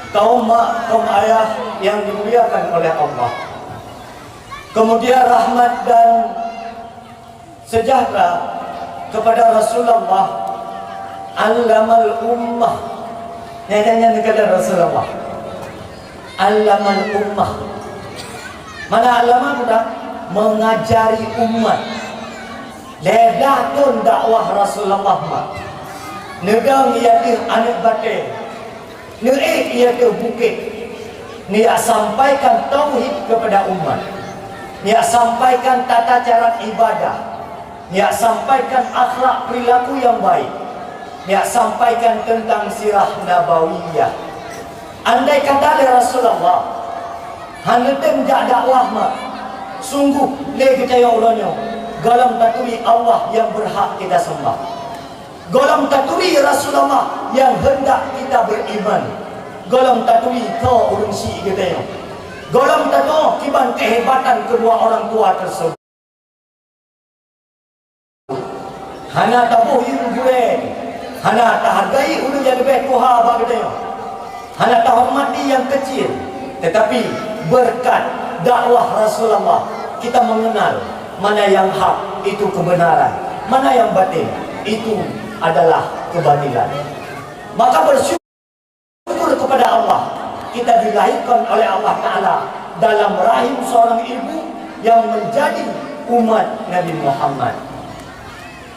kaum mak, kaum ayah yang dimuliakan oleh Allah. Kemudian rahmat dan sejahtera kepada Rasulullah allamal ummah. Nyanyian kepada Rasulullah allamal ummah. Mana allama budak? Mengajari umat. Ledah tun dakwah Rasulullah mak. Nedang ia tu anak batin. Neik ia tu bukit. Dia sampaikan tauhid kepada umat. Dia sampaikan tata cara ibadah. Dia sampaikan akhlak perilaku yang baik. Dia sampaikan tentang sirah nabawiyah. Andai kata dari Rasulullah hanya tenjak dakwah mak, sungguh le kita yang ulanya galam taturi Allah yang berhak kita sembah, galam taturi Rasulullah yang hendak kita beriman, galam taturi kau ulun si kita yang galam tato kiban kehebatan kedua orang tua tersebut. Hana tabuh ibu gue, hana tak hargai ulun yang lebih kuha bagainya, hana tak hormati yang kecil. Tetapi berkat dakwah Rasulullah kita mengenal mana yang hak itu kebenaran, mana yang batin itu adalah kebatilan. Maka bersyukur kepada Allah kita dilahirkan oleh Allah Ta'ala dalam rahim seorang ibu yang menjadi umat Nabi Muhammad.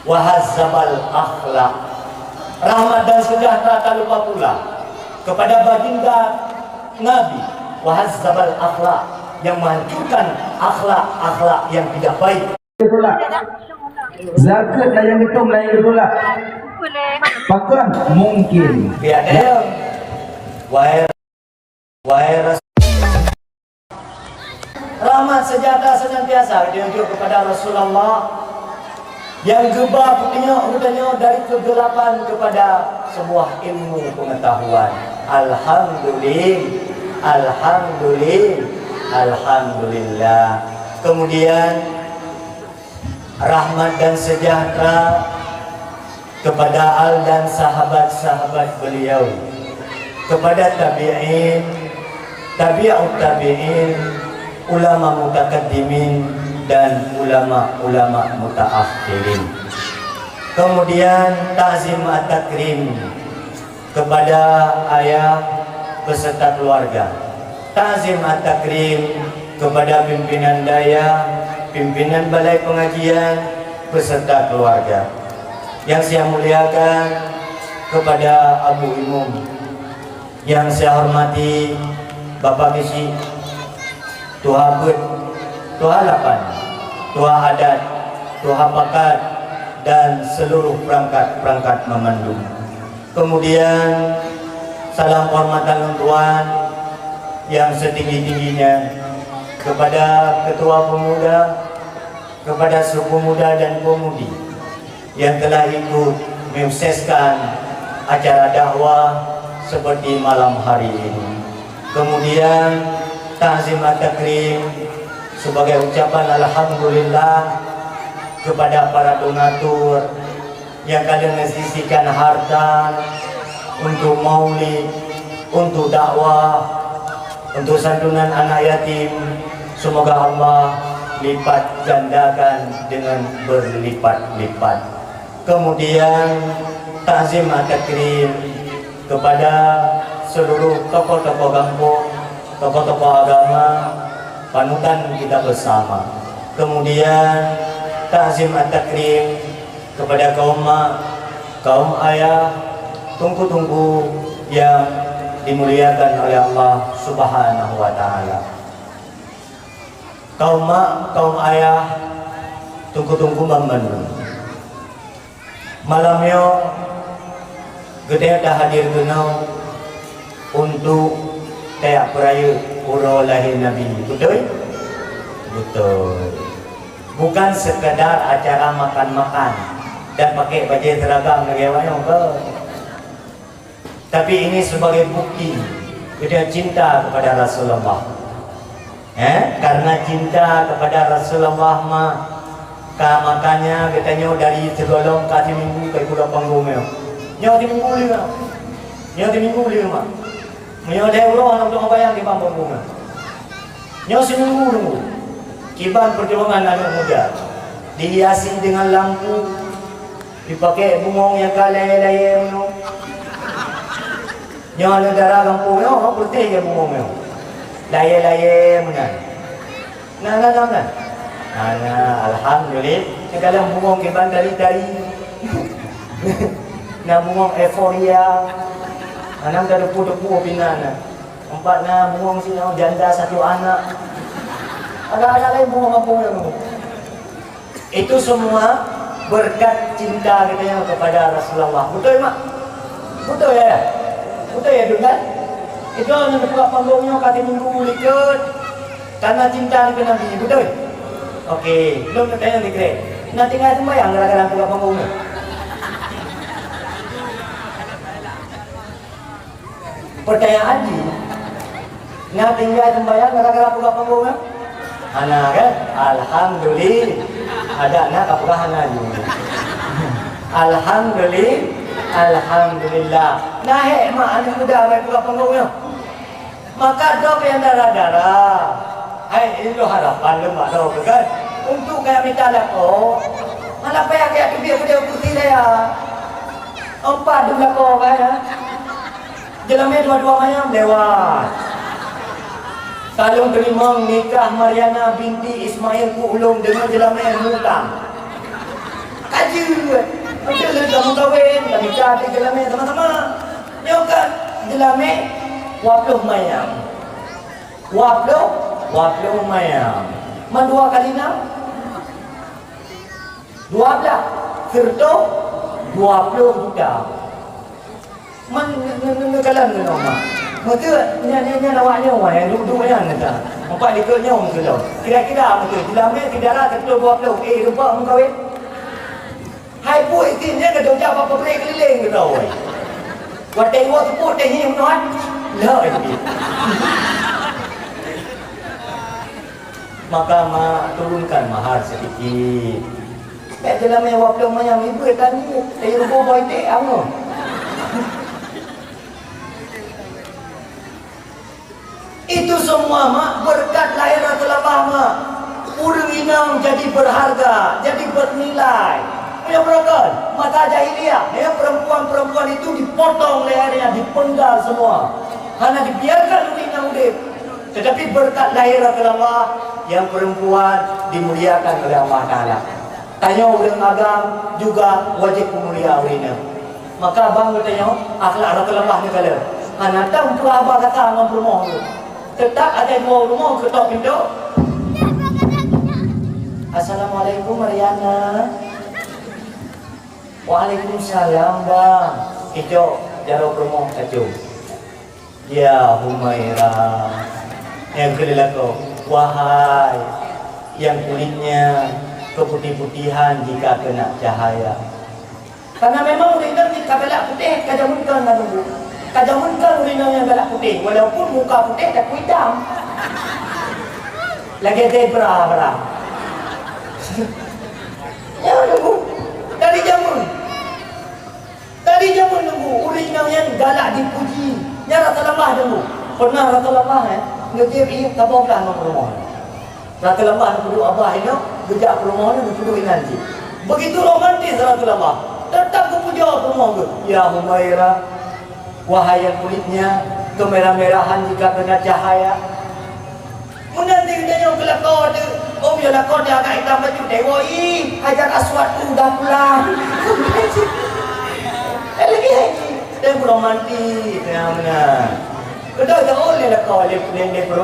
Wahazzabal akhlak, rahmat dan sejahtera tak lupa pula kepada baginda Nabi. Wahazzabal akhlak, yang menghancurkan akhlak-akhlak yang tidak baik. Zakat lah yang hitung lah yang itulah. Pakan mungkin. Biar wahai rahmat sejahtera senantiasa diunjuk kepada Rasulullah yang gebah putihnya dari kegelapan kepada sebuah ilmu pengetahuan. Alhamdulillah. Kemudian rahmat dan sejahtera kepada al dan sahabat-sahabat beliau, kepada tabi'in, tabi'ut tabi'in, ulama mutakaddimin dan ulama-ulama mutaakhirin. Kemudian ta'zim at-takrim kepada ayah beserta keluarga, ta'zim at-takrim kepada pimpinan daya, pimpinan balai pengajian beserta keluarga. Yang saya muliakan kepada Abu Imum, yang saya hormati Bapak Misi, Tuha Bet, Tuha Lapan, Tuha Adat, Tuha Pakat, dan seluruh perangkat-perangkat memandu. Kemudian salam hormatan Tuan yang setinggi-tingginya kepada ketua pemuda, kepada suku muda dan pemudi yang telah ikut menyukseskan acara dakwah seperti malam hari ini. Kemudian ta'zim at-takrim sebagai ucapan alhamdulillah kepada para donatur yang kalian mensisihkan harta untuk maulid, untuk dakwah, untuk santunan anak yatim. Semoga Allah lipat gandakan dengan berlipat-lipat. Kemudian ta'zim at-takrim kepada seluruh tokoh-tokoh kampung, tokoh-tokoh agama, panutan kita bersama. Kemudian ta'zim at-takrim kepada kaum mak, kaum ayah, tungku-tungku yang dimuliakan oleh Allah Subhanahu wa Ta'ala. Kaum mak, kaum ayah, tungku-tungku membantu. Malamnya gede dah hadir genau untuk kayak peraya urau lahir Nabi. Betul? Betul. Bukan sekadar acara makan-makan dan pakai baju seragam negara ke. Tapi ini sebagai bukti kita cinta kepada Rasulullah. Karena cinta kepada Rasulullah mah, makanya katanya dari segolong kasih minggu ke pulau Panggungnya. Nyawa di minggu lima, nyawa di minggu lima. Menyo Allah nak bayang di panggung bunga. Nyo seminggu kiban perjuangan anak muda dihiasi dengan lampu, dipakai bungong yang kalai-layai no. Nyo ada darah lampu nyo putih ke bungong nyo. Layai-layai mana. Nah. Alhamdulillah. Kalau bungong kiban dari na bungong euforia. Anang dah depu-depu pinana. Empat na bungong sini janda satu anak. Ada anak lain bungong apa yang itu semua berkat cinta kita kepada Rasulullah. Betul mak? Betul ya? Betul ya kan? Itu yang buka panggungnya kata minggu likut karena cinta ke Nabi. Betul? Okey, belum tanya lagi. Nanti nggak sembahyang gara-gara buka panggungnya. Pertanyaan ni, nak tinggal sembahyang gara-gara buka panggung kan? Anak kan? Alhamdulillah. Ada anak apakah anak ni? Alhamdulillah. Naik mak anak muda baik buka panggungnya. Maka dok yang darah-darah. Hai, itu harapan lemak dok kan? Untuk kayak minta lako. Mana payah kayak biar putih dia. 4 di belakang kan ya? Jalannya dua-dua mayam lewat. Kalau terima nikah Mariana binti Ismail ku ulung dengan jalannya hutang. Kaji. Macam mana kamu kahwin? Kami cari jalannya sama-sama. Nyokan jalannya wapluh mayam. Wapluh mayam. Mandua kali 6. 12. Firdo 20 juta. Kalam ni nama. Maka nya awaknya yang duduk yang kata. Empat dikutnya orang tu. Kira-kira betul. Dalamnya tidaklah ketua 20. Lupa orang kahwin. Hai pun izinnya kata jawab apa boleh keliling ke tau. Buat tengok tepuk tengok tuan. Lah ini. Maka turunkan mahar sedikit. Baik dalamnya 20 macam ibu tadi. Lupa boy teh apa? Itu semua mak berkat lahir Rasulullah mak. Urang inang jadi berharga, jadi bernilai. Punya berkat masa jahiliyah, ya perempuan-perempuan itu dipotong lehernya, dipenggal semua. Hanya dibiarkan inang hidup. Tetapi berkat lahir Rasulullah, yang perempuan dimuliakan oleh Allah Taala. Tanya orang agam juga wajib mulia urina. Maka abang bertanya, akhlak Rasulullah ni kala. Hanya tahu pula abang kata dengan perempuan tu. Tetap ada dua rumah ketok pintu. Assalamualaikum Mariana. Waalaikumsalam bang. Itu jaro rumah kacau. Ya Humaira. Yang kedua kau, wahai yang kulitnya keputih-putihan jika kena cahaya. Karena memang urina ni kabelak putih kajamunkan dengan tubuh. Kajamunkan urina yang galak putih, walaupun muka putih tak hitam. Lagi zebra. Ya nunggu. Dari jamun nunggu urina yang galak dipuji. Ya Rasulullah nunggu. Pernah Rasulullah ngejir ini kabau kan rumah. Rasulullah nunggu abah ini gejak rumah ni nunggu nanti. Begitu romantis Rasulullah. Tetap kepuja rumah tu. Ya Humaira. Wahai yang kulitnya kemerah-merahan jika kena cahaya. Menanti kita yang kelakor tu. Oh ya lakor dia agak hitam baju dewa. Hajar Aswad tu dah pulang. Lagi dia romantis. Benar. Kedua tak boleh lakor.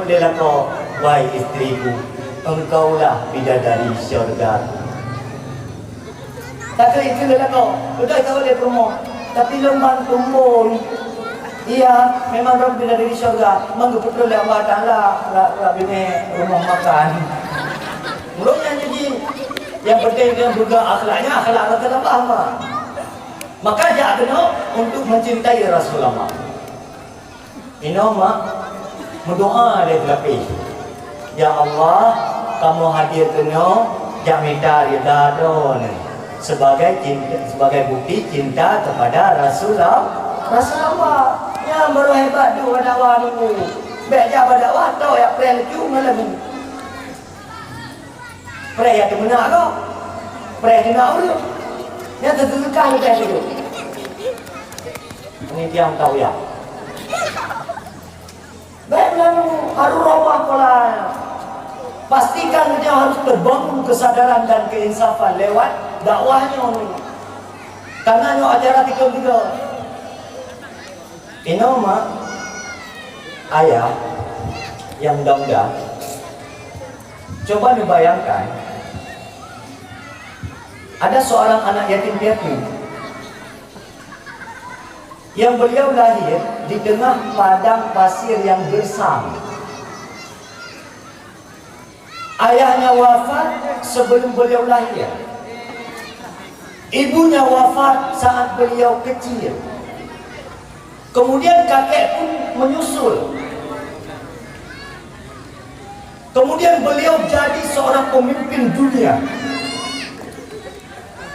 Dia lakor. Wahai istriku, engkaulah bidadari syurga. Tak itu lakor. Kedua tak boleh promo. Tapi lemban tumbul. Iya, memang orang bila dari syurga menggeputul oleh Allah Ta'ala Rabbinya rumah makan. Mulutnya jadi yang penting dia juga akhlaknya akhlak Rasulullah. Maka dia kena untuk mencintai Rasulullah. Ini mak berdoa dia terlapis. Ya Allah, kamu hadir kena jak minta rida don sebagai bukti cinta kepada Rasulullah. Yang baru hebat tu ada dakwah dulu. Baca dakwah tahu ya pre cuma lagi. Pre ya tu benar kau. Pre tu nak dulu. Yang tertukar kita itu. Ini tiang tahu ya. Baiklah, harus robah pola. Pastikan dia harus terbangun kesadaran dan keinsafan lewat dakwahnya. Karena nyo acara 3-3. Inoma ayah yang muda-muda, coba dibayangkan ada seorang anak yatim piatu yang beliau lahir di tengah padang pasir yang gersam. Ayahnya wafat sebelum beliau lahir. Ibunya wafat saat beliau kecil. Kemudian kakek pun menyusul. Kemudian beliau jadi seorang pemimpin dunia.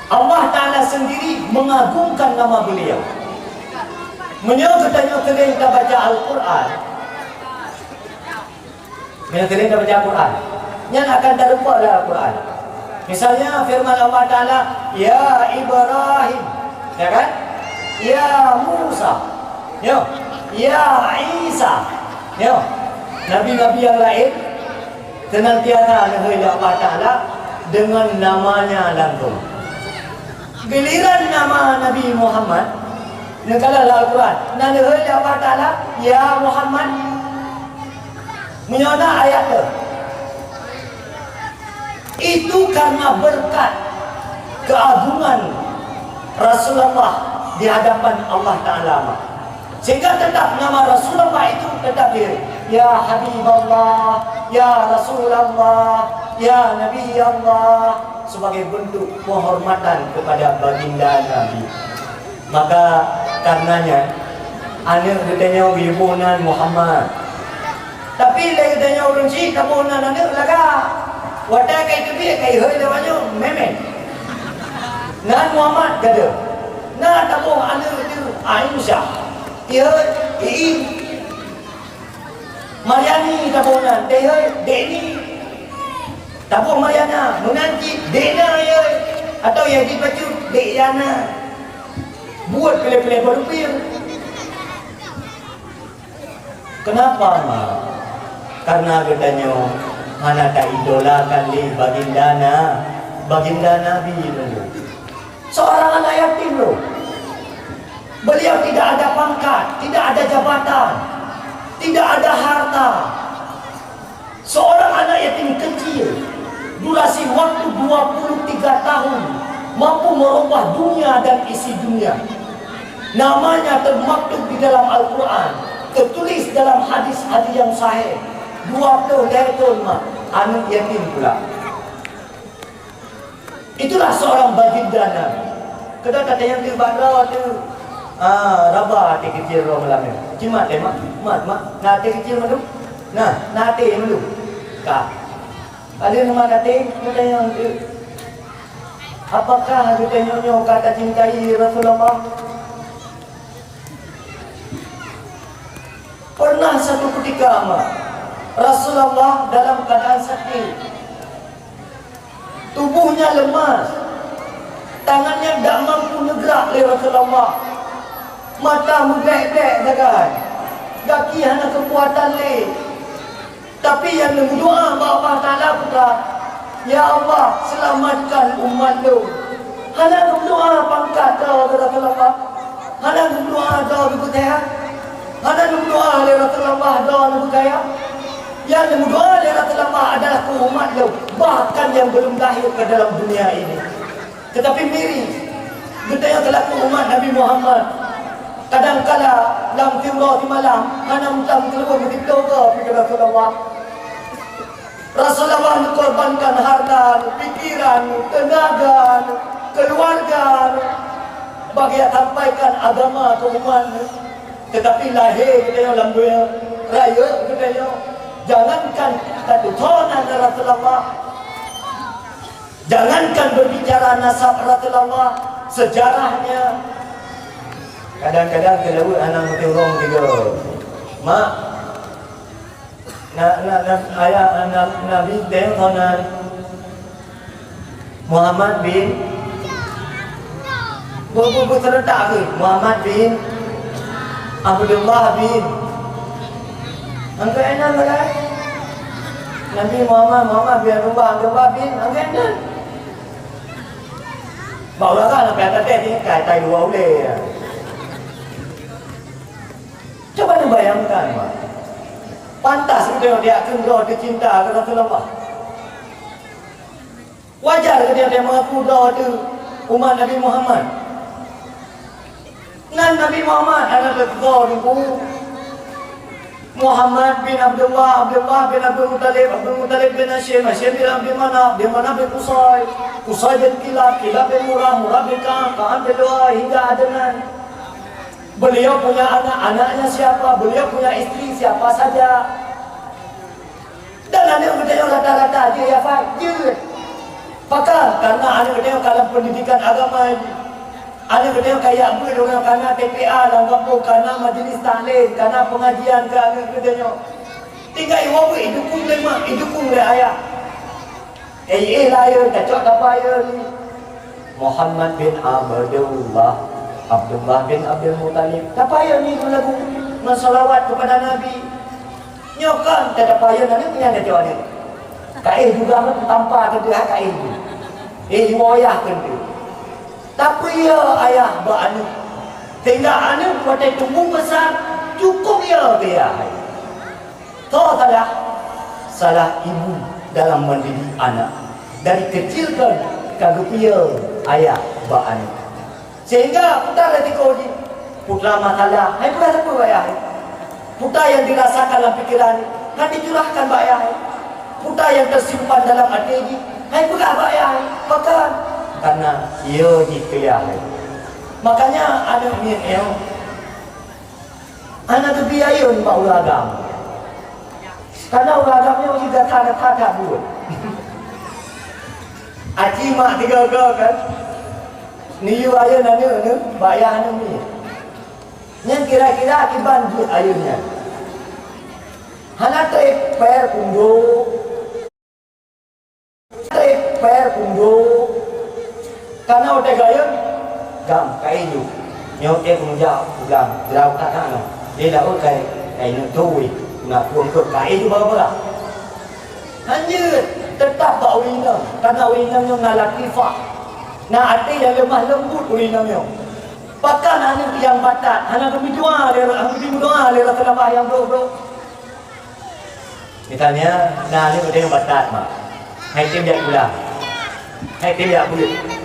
Allah Ta'ala sendiri mengagungkan nama beliau. Menyokotanya kita baca Al-Quran. Menyokotanya kita baca Al-Quran. Yang akan terlupa dalam Al-Quran. Misalnya firman Allah Ta'ala, Ya Ibrahim, ya kan? Ya Musa, yo, ya Isa, yo, nabi-nabi yang lain senantiasa menghina Allah Ta'ala dengan namanya langsung. Giliran nama Nabi Muhammad, kalau Al-Quran, menghina Allah Ta'ala, ya Muhammad, menyona ayat itu karena berkat keagungan Rasulullah di hadapan Allah Ta'ala. Sehingga tetap nama Rasulullah itu tetap diri. Ya Habibullah, Ya Rasulullah, Ya Nabi Allah, sebagai bentuk penghormatan kepada baginda Nabi. Maka karenanya anak katanya wibunan Muhammad. Tapi lagi katanya orang si kabunan anak laga. Wadah kai tu dia kai hơi lewatnya memen. Nan Muhammad gada. Nah tabuh anak itu Aisyah. Dia Mariani tabunan, dia Deni. Tabuh Mariana, menanti Dena ya atau yang dibaca Deyana. Buat pilih-pilih berpikir. Kenapa mah? Karena katanya mana tak idolakan li baginda Nabi dulu. Seorang anak yatim loh. Beliau tidak ada pangkat, tidak ada jabatan, tidak ada harta. Seorang anak yatim kecil, durasi waktu 23 tahun, mampu merubah dunia dan isi dunia. Namanya termaktub di dalam Al-Quran, tertulis dalam hadis-hadis yang sahih. 20 tahun anak yatim pula. Itulah seorang baginda Nabi. Kita kata yang terbara tu, rabah hati kecil orang lama. Cuma tema, mat, nate kecil malu, nate malu, kah? Ada nama nate, kita yang apakah kita nyonya kata cintai Rasulullah? Pernah satu ketika Rasulullah dalam keadaan sakit, tubuhnya lemas, tangannya tidak mampu bergerak oleh Rasulullah, mata membek-bek jagaan, kaki hanya kekuatan le. Tapi yang berdoa kepada Allah Ta'ala putra, Ya Allah selamatkan umat lu. Hanya berdoa pangkat kau Rasulullah, hanya berdoa kau berkaya, hanya berdoa oleh Rasulullah kau berkaya. Yang berdoa oleh Rasulullah adalah ke umat lu, bahkan yang belum lahir ke dalam dunia ini. Tetapi miris, kita yang telah ke umat Nabi Muhammad. Kadang-kala dalam timbul di malam, hanya mutam keluar begitu ke pikir Rasulullah. Rasulullah mengorbankan harta, pikiran, tenaga, keluarga bagi sampaikan agama ke umat. Tetapi lahir kita yang dalam dunia raya kita yang jangankan keturunan Rasulullah, jangankan berbicara nasab Rasulullah, sejarahnya. Kadang-kadang kelewat anak mati orang tiga. Mak, ayah Nabi Tuhan Muhammad bin Buku terletak ke Muhammad bin Abdullah bin Angkat enak lah Nabi Muhammad bin Abdullah bin Angkat enak Bawa kan nak kata ni kata dua boleh. Coba ni bayangkan, Mak. Pantas dia kenal dia cinta ke Rasulullah. Wajar ke dia mengaku dia umat Nabi Muhammad. Nan Nabi Muhammad ada kedua dulu. Muhammad bin Abdullah bin Abdul Muttalib bin Hashim bin Abdul Manaf bin Qusay bin Kilab bin Murrah bin Ka'ab bin Lu'ay hingga Adnan. Beliau punya anak-anaknya siapa, beliau punya istri siapa saja. Dan anak kita rata-rata dia fajir. Pakar karena anak kita dalam pendidikan agama ini. Ada benda kayak apa orang karena TPA dan apa karena majlis taklim, karena pengajian ke anak katanya. Tinggal ibu dukung le mak, dukung le ayah. Lah kacau apa ya ni? Muhammad bin Abdullah bin Abdul Muttalib. Apa ya ni lagu mensalawat kepada Nabi? Nyokan tak apa ya nanti punya kacau ni. Kain juga tanpa kedua kain tu. Riwayah kedua. Tapi ya ayah beranu tinggal anak pada tumbuh besar cukup ya dia. Tahu tak? Salah ibu dalam mendidik anak dari kecil kan kagak dia ayah beranu sehingga putar letiko ni putra masalah hai putar apa ayah putar yang dirasakan dalam pikiran kan dicurahkan ayah putar yang tersimpan dalam hati ni hai putar ayah makan karena ia dikelihat. Makanya ada ni anak tu biaya ni pak ulagam. Karena ulagamnya juga tak buat. Aci mak tiga kan. Ni ayah nanya ni bayar ni. Yang kira-kira akibat duit ayahnya. Hana trip per pundo. Karena udah gaya gam kain tu nyok kemudian gam draw tak nak dia dah kain tu nak buang ke kain tu berapa hanya tetap tak wina karena wina yang latifah nak hati yang lemah lembut wina yang bahkan hanya yang batat hanya berdoa dia Rasulullah yang bro misalnya nah ni yang batat mak hai tim dia pula hai tim dia pula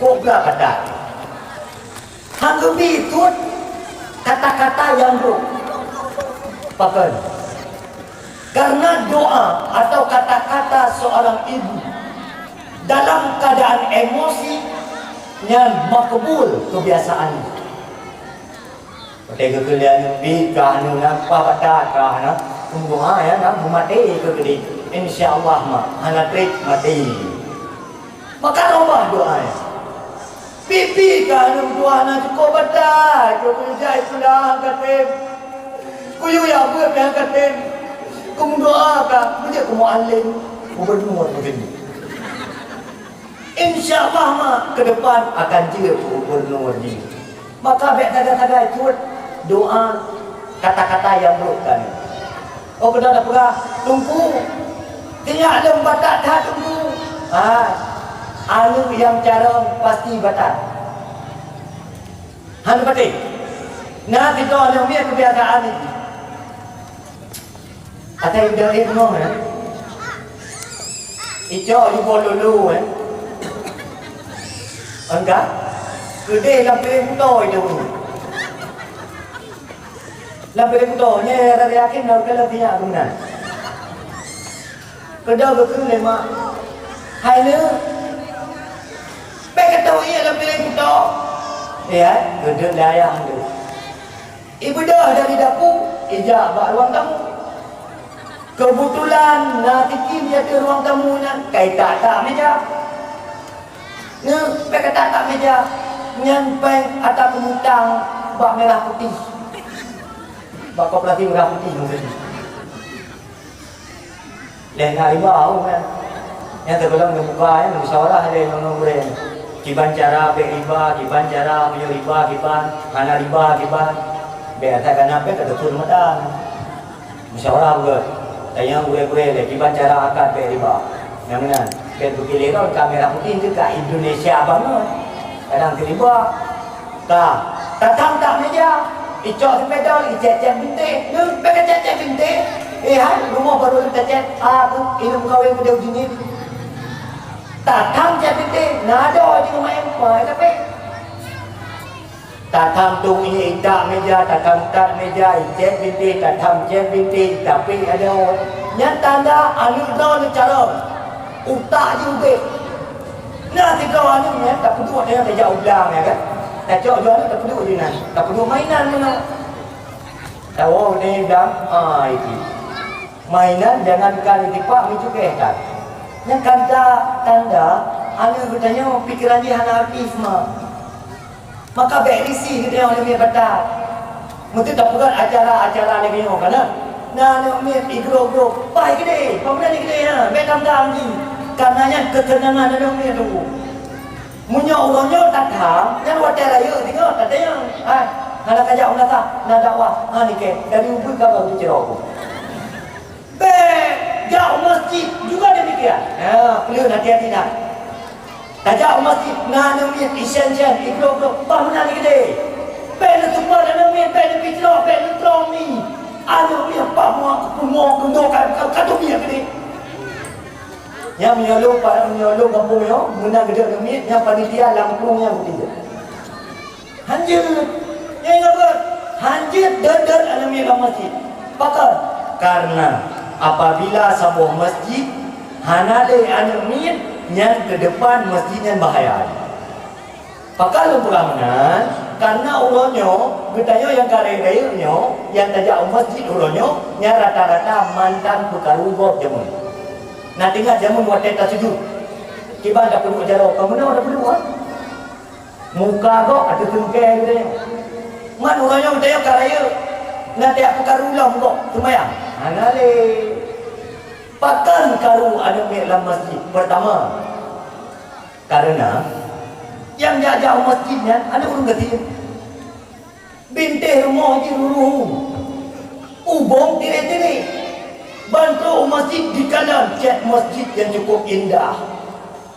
kok pula kata hanggebi itu kata-kata yang bro pakai karena doa atau kata-kata seorang ibu dalam keadaan emosi yang makbul kebiasaan ketika kalian bika anu nampak kata kahana doa ya nak mati ke gede insyaallah mah hana trik mati maka ubah doa ya pipi kan dua anak cukup betul kau jai sudah katem kuyu ya buat yang katem kau doa kan punya kau alim gubernur begini insyaallah mah ke depan akan jadi gubernur ni maka baik tanda-tanda itu doa kata-kata yang buruk kan oh benar dah pernah tunggu tinggal ada batak dah tunggu anu yang cara pasti batal. Han pati. Nah kita ada punya kebiasaan ini. Ada yang dari rumah kan? Ijo ibu dulu kan? Enggak? Gede lampirin kuto itu. Lampirin kuto, nya dari yakin dah kelebihnya guna. Kedua betul lema. Hai ni. Baik kata ia dalam bilik kita. Ya, duduk layang tu. Ibu dah dari dapur, ijak bak ruang tamu. Kebetulan Natikin dia ke ruang tamu nak kai tak meja. Ni, baik kata tak meja. Nyampai atas pemutang bak merah putih. Bakal pelatih merah putih maksudnya. Dan hari bau kan. Yang tergolong membuka yang musyawarah ada yang boleh. Kiban cara be riba, kiban cara punya riba, kiban hana riba, kiban be atakan apa kata tur madan. Musyawarah juga. Tanya gue le kiban cara akad be riba. Yang mana? Be bukile kan kamera putih juga Indonesia banget. Kadang riba. Tatang tak meja. Icok sepeda, icet-cet bintik. Nung, pakai cet-cet bintik. Han, rumah baru kita cet. Aku ilmu kawin pada ujung ini. Tatang cet bintik. Nada di rumah empah, tapi. Tatang tung ini itak meja, tatang tak meja, icet bintik, tatang cet bintik. Tapi ada orang. Yang tanda, anu dah cara. Utak juga. Nah, tiga anu ni, tak perlu ada yang jauh ulang ya kan. Tak jauh jual ni tak perlu je nanti. Tak perlu mainan mana. Tahu ni dam, itu. Mainan jangankan ditipak ni juga kan. Yang tanda, anu bertanya pikiran dia hana habis mah. Maka berisi kita yang lebih betul. Mesti tak bukan acara lagi yang kan? Nah, ni igro, baik gede, pemuda ni gede ha, betam ni. Karenanya ketenangan ada ni tu. Munya orangnya tak tahu, yang water raya tengok tak ada yang, kalau kajak orang tak, nak dakwah, ni ke dari ubud kau tu cerok. Jauh masjid juga demikian. Perlu hati-hati nak. Kajak masjid, nak namanya isyan, ikro, bangunan ni gede. Bel tu pun ada namanya bel pitro, bel tromi. Anu ni apa mau kundokan katu dia gede. Yang menyolong kampung yo, guna gede demi yang panitia lampungnya begitu. Hanjir, yang apa? Hanjir dadar alami masjid. Pakar karena apabila sebuah masjid hanade alami yang ke depan masjidnya bahaya. Pakar lumpuraman karena ulonyo, betanya yang kareyonyo, yang tajak masjid ulonyo, yang rata-rata mantan pekarugoh jamun. Nak tengok jamun buat tak sujud. Kiban tak perlu jaro. Kamu nak perlu kan? Muka kau ada tengkai gitu. Man orangnya bertanya karaya. Nak tak perkara ulam kau. Semayang. Anale. Pakan karu ada dalam masjid. Pertama. Karena yang jauh masjidnya ada urung gati. Bintih rumah di ruruh. Ubong tiri-tiri. Bantu masjid di kanan, cat masjid yang cukup indah.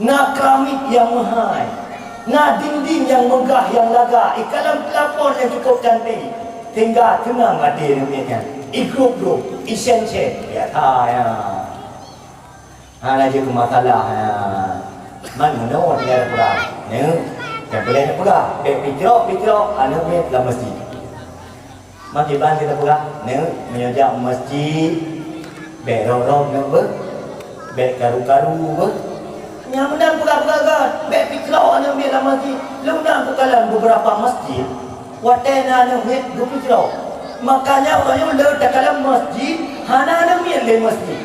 Nak keramik yang mahal. Nak dinding yang megah, yang laga. Ikalam pelapon yang cukup cantik. Tinggal tenang hati namanya. Ikut-ikut, isen-sen. Ya, ya. Ada je masalah. Mana nak dia ada perang. Yang boleh nak perang. Pitrok, anu ni dalam masjid. Masjid ban kita perang. Menyajak masjid. Bek rom bek karu-karu yang benar bukan bek pitrau anu mi dalam masjid luna bukan beberapa masjid watena anu mi pitrau makanya orangnya letak dalam masjid hana anu mi le masjid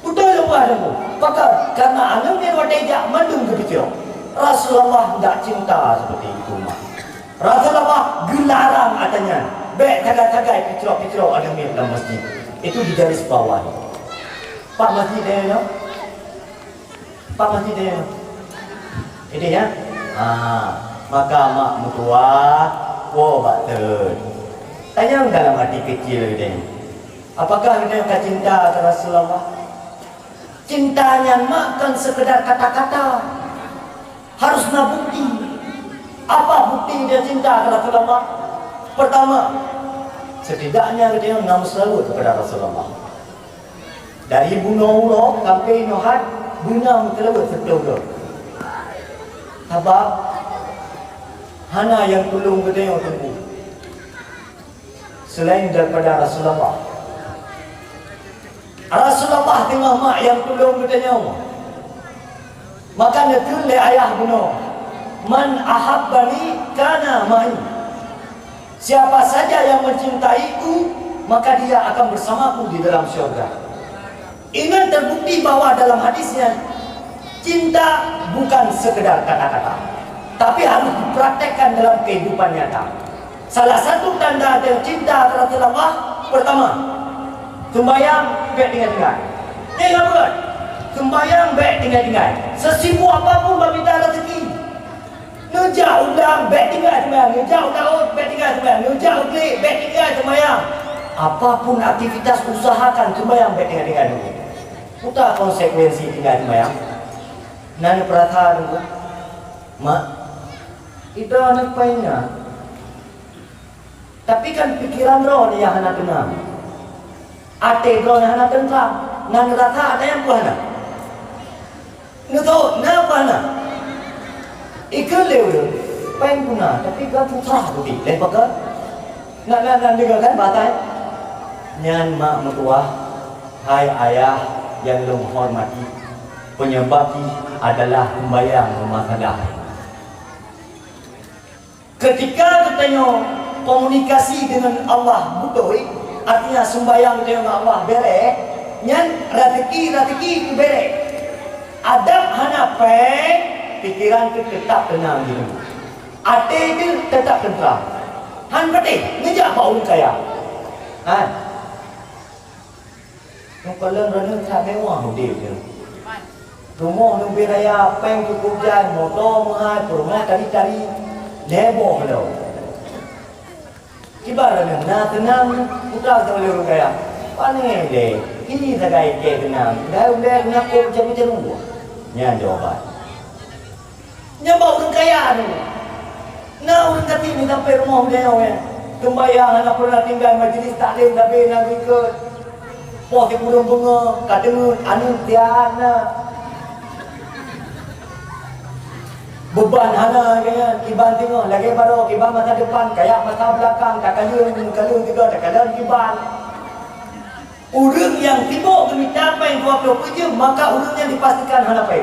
betul apa anu pakar karena anu mi wateja mandung ke pitrau Rasulullah tidak cinta seperti itu mah Rasulullah gelarang katanya bek tagai-tagai pitrau anu mi dalam masjid. Itu di garis bawah. Pak masjid dia no? Pak masjid dia no? Ini ya? Maka mak mutua batul. Tanya dalam hati kecil dia. Apakah kita yang cinta ke Rasulullah? Cintanya mak kan sekedar kata-kata. Harus nak bukti. Apa bukti dia cinta ke Rasulullah? Pertama, setidaknya dia ngam selalu kepada Rasulullah. Dari bunuh sampai nohat guna selalu setelur. Sebab hana yang tolong kita yang tunggu. Selain daripada Rasulullah. Rasulullah tengah mak yang tolong kita nyawa. Maka netul le ayah bunuh. Man ahabbani kana ma'i. Siapa saja yang mencintaiku, maka dia akan bersamaku di dalam syurga. Ini terbukti bahwa dalam hadisnya, cinta bukan sekedar kata-kata, tapi harus dipraktekkan dalam kehidupan nyata. Salah satu tanda ada cinta kepada Allah, pertama, sembahyang baik tinggal-tinggal. Ni apa? Sembahyang baik tinggal-tinggal. Sesibuk apapun meminta rezeki, ngejak udang baik tinggal sembahyang, ngejak daun baik tinggal sembahyang, ngejak uklik baik tinggal sembahyang. Apapun aktivitas usahakan sembahyang baik tinggal-tinggal dulu. Putar konsekuensi tinggal sembahyang. Nana perhatian dulu. Mak, kita anak painnya. Tapi kan pikiran roh ni yang anak tenang. Ate roh yang anak tenang. Nana rata ada yang puana. Ngeto, na puana. Ikan lewat, pain guna. Tapi kan susah budi. Lepas kan? Nak dengar kan batai? Nyan mak mertua, hai ayah yang lu hormati, penyebabnya adalah sembahyang rumah tangga. Ketika kita tengok komunikasi dengan Allah betul, artinya sembahyang dengan Allah berek, nyan rezeki berek. Adab hanapai, pikiran tu tetap tenang dulu. Hati tu tetap tenang. Han betul, ngejak bau kaya. Han. Yang kalau renung tak mewah dia tu. Rumah nu beraya peng cukup jan, motor mahal, rumah cari-cari leboh lo. Kibar renung tenang, putar tu leu kaya. Pane deh, ini sagai ke tenang. Dah udah ngaku macam-macam lu. Nya jawapan. Nya bau kaya ni. Nah, orang kata ni sampai rumah dia orang. Sembahyang anak pernah tinggal majlis taklim tapi nak ikut. Pos di burung bunga, kadang anu tiana. Beban hana kaya kiban tengok lagi baru kiban masa depan kayak masa belakang tak kalung juga tak kalung kiban. Urang yang tiba ke mencapai yang 20 kerja maka urangnya dipastikan hana pay.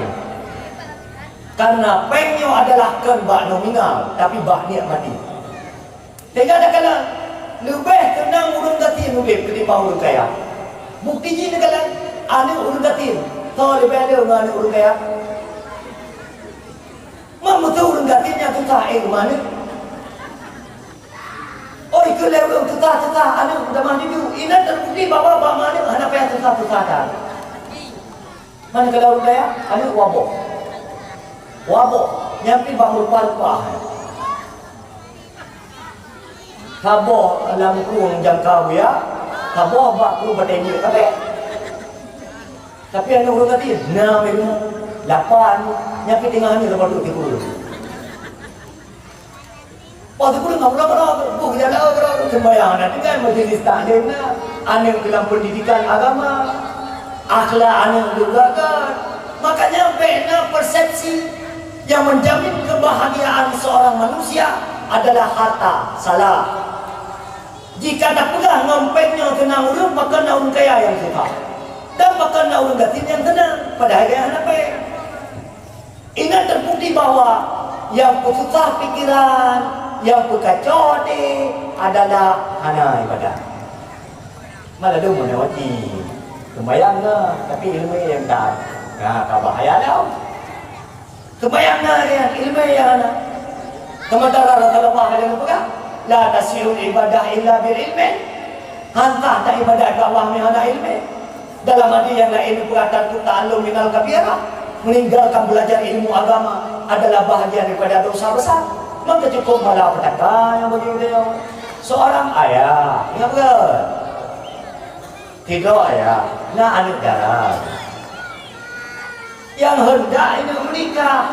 Karena pengnya adalah kan bak nominal tapi bak niat mati. Sehingga ada kala lebih tenang urang gatin lebih ketimbang urang kaya. Bukti je kala ane urang gatin. So lebih ada ane urang kaya. Mana tu urang gatinnya tu tak mana? Oh itu level tu tak ane dah mandi tu. Ina terbukti bawa bak mana hana payah tu tak. Mana kalau urang kaya ane wabok nyampi bangun rupa-rupa kabo alam ku jangka ya kabo bakku bertanya tapi ada orang kata nah memang 8 nyampi tengah ni lepas tu 30 pas tu nak berapa buku jalan berapa sembahyang nanti kan majlis taklim na anak dalam pendidikan agama akhlak anak juga kan makanya bina persepsi yang menjamin kebahagiaan seorang manusia adalah harta. Salah. Jika tak pegang ngompetnya tenang urang, maka nak urang kaya yang suka. Dan maka nak urang gatin yang tenang. Padahal yang apa? Ini terbukti bahawa yang susah pikiran, yang kacau ni adalah hana ibadah. Malah dia menawati. Sembayang lah, tapi ilmu yang tak. Tak bahaya dah. Sembahyang na yan, ilmu yan. Kementara Rasulullah SAW berkata, la tasirul ibadah illa bil ilmi. Hantah tak ibadah ke Allah ni hana ilmu. Dalam hadis yang lain berkata ta'allum minal kabirah, meninggalkan belajar ilmu agama adalah bahagian daripada dosa besar. Maka cukup malah petaka yang bagi dia. Seorang ayah, ingat betul? 3 ayah, nak anak darah. Yang hendak ini menikah,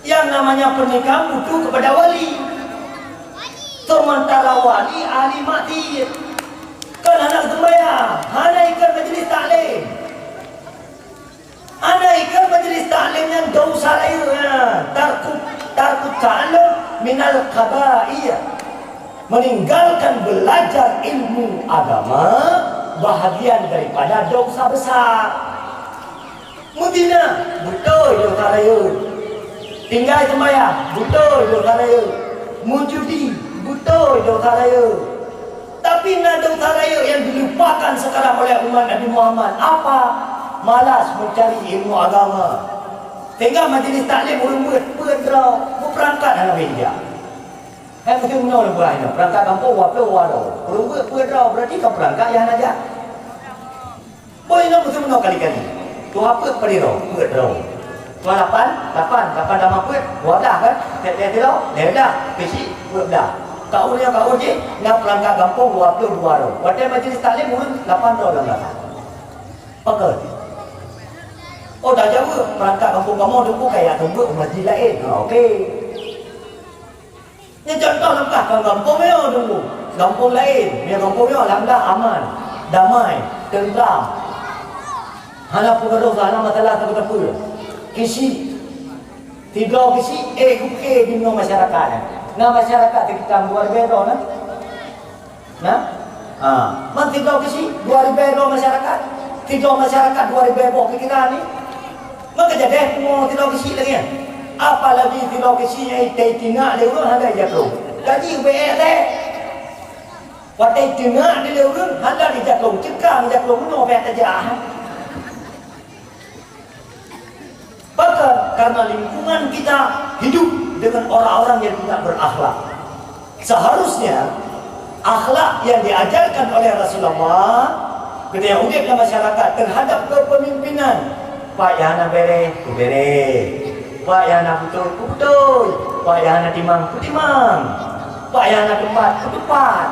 yang namanya pernikahan butuh kepada wali. Sementara wali ahli mati, kan anak sembahyang, hana ikut majlis taklim, hana ikut majlis taklim yang dosa lainnya. Tarkut ta'allum minal kabair, meninggalkan belajar ilmu agama bahagian daripada dosa besar. Mudina, betul dosa raya. Tinggal sembahyang, betul dosa raya. Mujudi, betul dosa raya. Tapi nak dosa raya yang dilupakan sekarang oleh umat Nabi Muhammad. Apa? Malas mencari ilmu agama. Sehingga majlis taklim orang berperangkat dalam media. mesti menolak buah ini. Perangkat kampung wap lo wado. Kalau buat rau berarti kau perangkat yang aja. Boleh nak mesti menolak kali-kali. Tu apa periro buat rau. Tu 8 dah mampu. Wap dah kan? Dia lo, dia dah. Pesi buat dah. Kau je nak perangkat kampung wap lo wado. Waktu majlis taklim urun 8 rau dalam belakang. Pakai. Oh dah jauh perangkat kampung kamu tunggu kayak tunggu masjid lain. Okey. Ini contoh lengkap kampung ni tunggu. Kampung lain, ni kampung ni alhamdulillah aman, damai, tentram. Hana pengaruh hana masalah apa-apa. Kisi tiga kisi bukan di masyarakat. Nah masyarakat kita luar biasa nah. Nah. Man tiga kisi luar biasa masyarakat. Tiga masyarakat luar biasa kita ni. Maka jadi mau tidak kisi lagi. Apalagi tidak kisi yang tinggal dia orang ada jatuh. Gaji UBS deh. Waktu tinggal dia orang ada jatuh. Cekang jatuh no pet aja. Bahkan karena lingkungan kita hidup dengan orang-orang yang tidak berakhlak. Seharusnya akhlak yang diajarkan oleh Rasulullah ketika hidup dalam masyarakat terhadap kepemimpinan. Pak yang nak bere, Pak yang nak betul. Pak yang nak timang, timang. Pak yang nak tempat.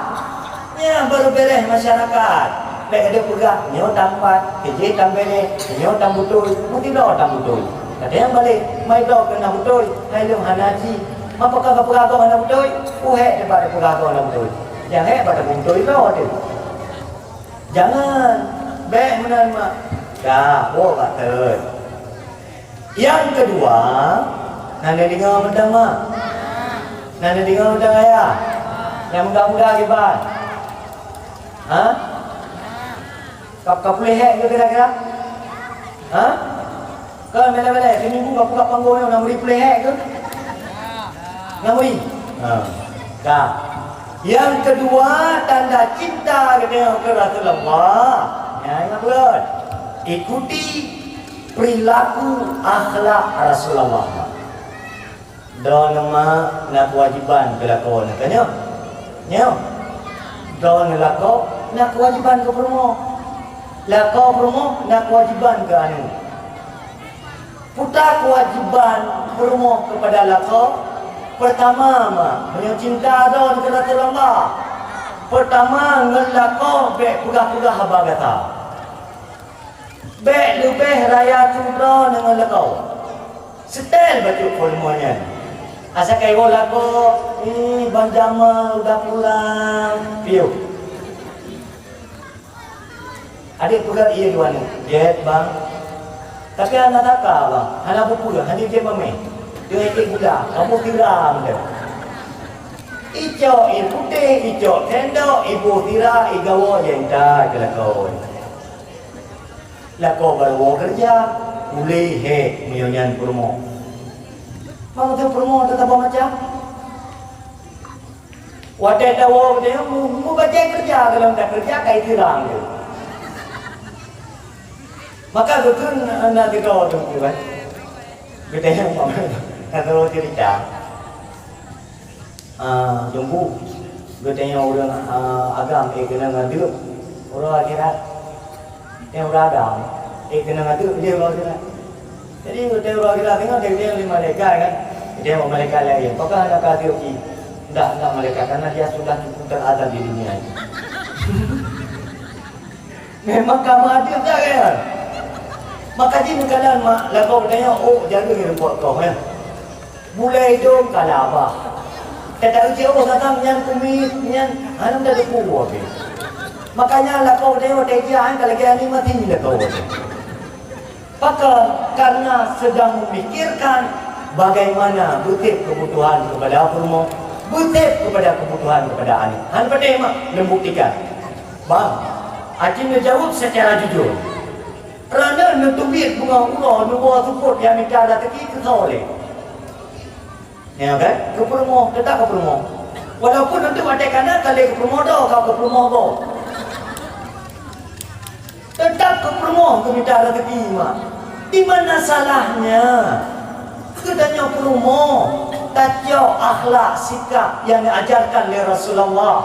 Ya, baru bere masyarakat. Baik ada pegang, nyo tempat, kerja tam bere, nyo tam betul, mesti dah tam betul. Ada yang balik, mai dah kena betul. Hai lu hanaji. Apakah pegang hana betul? Uhek daripada pegang hana betul. Yang hek pada betul dah ada. Jangan baik menerima. Dah, kata. Yang kedua, nanda dengar pertama. Nanda dengar pertama ya. Yang mudah-mudah kibat. Kau boleh hack ke kira-kira? Kau mela-mela, seminggu kau buka panggung yang nak boleh hack ke? Nak boleh? Dah. Yang kedua, tanda cinta kepada Rasulullah. Ya, ingat betul. Ikuti perilaku akhlak Rasulullah. Dan nama nak kewajiban berlaku nak tanya. Nyo. Dan laku nak kewajiban ke promo. Laku promo nak kewajiban ke anu. Putar kewajiban promo kepada laku. Pertama punya cinta don kepada Rasulullah. Pertama ngelako be pegah-pegah haba kata. Baik lebih raya cudra dengan lekau. Setel baju kolmonya. Asal kaya lagu, Bang Jamal udah pulang. Piu. Adik pegang iya dua ni. Jet bang. Tapi anak tak kah bang. Anak berpulang. Hanya dia main. Dia ikut gula. Kamu tiram dia. Ijo putih, ijo tendo, ibu tira, igawa yang dah kelakau. Lako baru kerja, boleh menyanyian promo. Mau tu promo tetap macam. Wadah tahu dia mu baca kerja kalau tak kerja kait dirang tu. Maka betul nak dikau tu kan. Kita yang kalau cerita. Jumpu, kita yang orang agam kena ngadu, orang akhirat. Yang beragam, kena ngadu dia orang akhirat. Jadi kita orang akhirat tengok dia yang lima mereka kan, dia mau mereka lagi. Apakah nak kasih oki? Tidak mereka karena dia sudah cukup terada di dunia ini. Memang kamu adil tak kan? Maka jin kalian mak lakukan tanya, jaga ni buat kau ya. Mulai dong kalah apa? Kata uji Allah datang yang kumit, yang anu dah dikuat. Makanya lakau dewa tejian kalau dia ni mati ni lakau. Maka karena sedang memikirkan bagaimana butir kebutuhan kepada promo, butir kepada kebutuhan kepada ani. Han pada mak membuktikan. Bang, Acim jawab secara jujur. Kerana nutubit bunga Allah, nubuah support yang minta ada teki itu soleh. Ya kan? Ke promo, tetap ke promo. Walaupun nanti ada kanan kali ke promo dah, kau ke promo kau. Tetap ke promo ke minta rezeki mak. Di mana salahnya? Katanya promo. tajau akhlak sikap yang diajarkan oleh Rasulullah.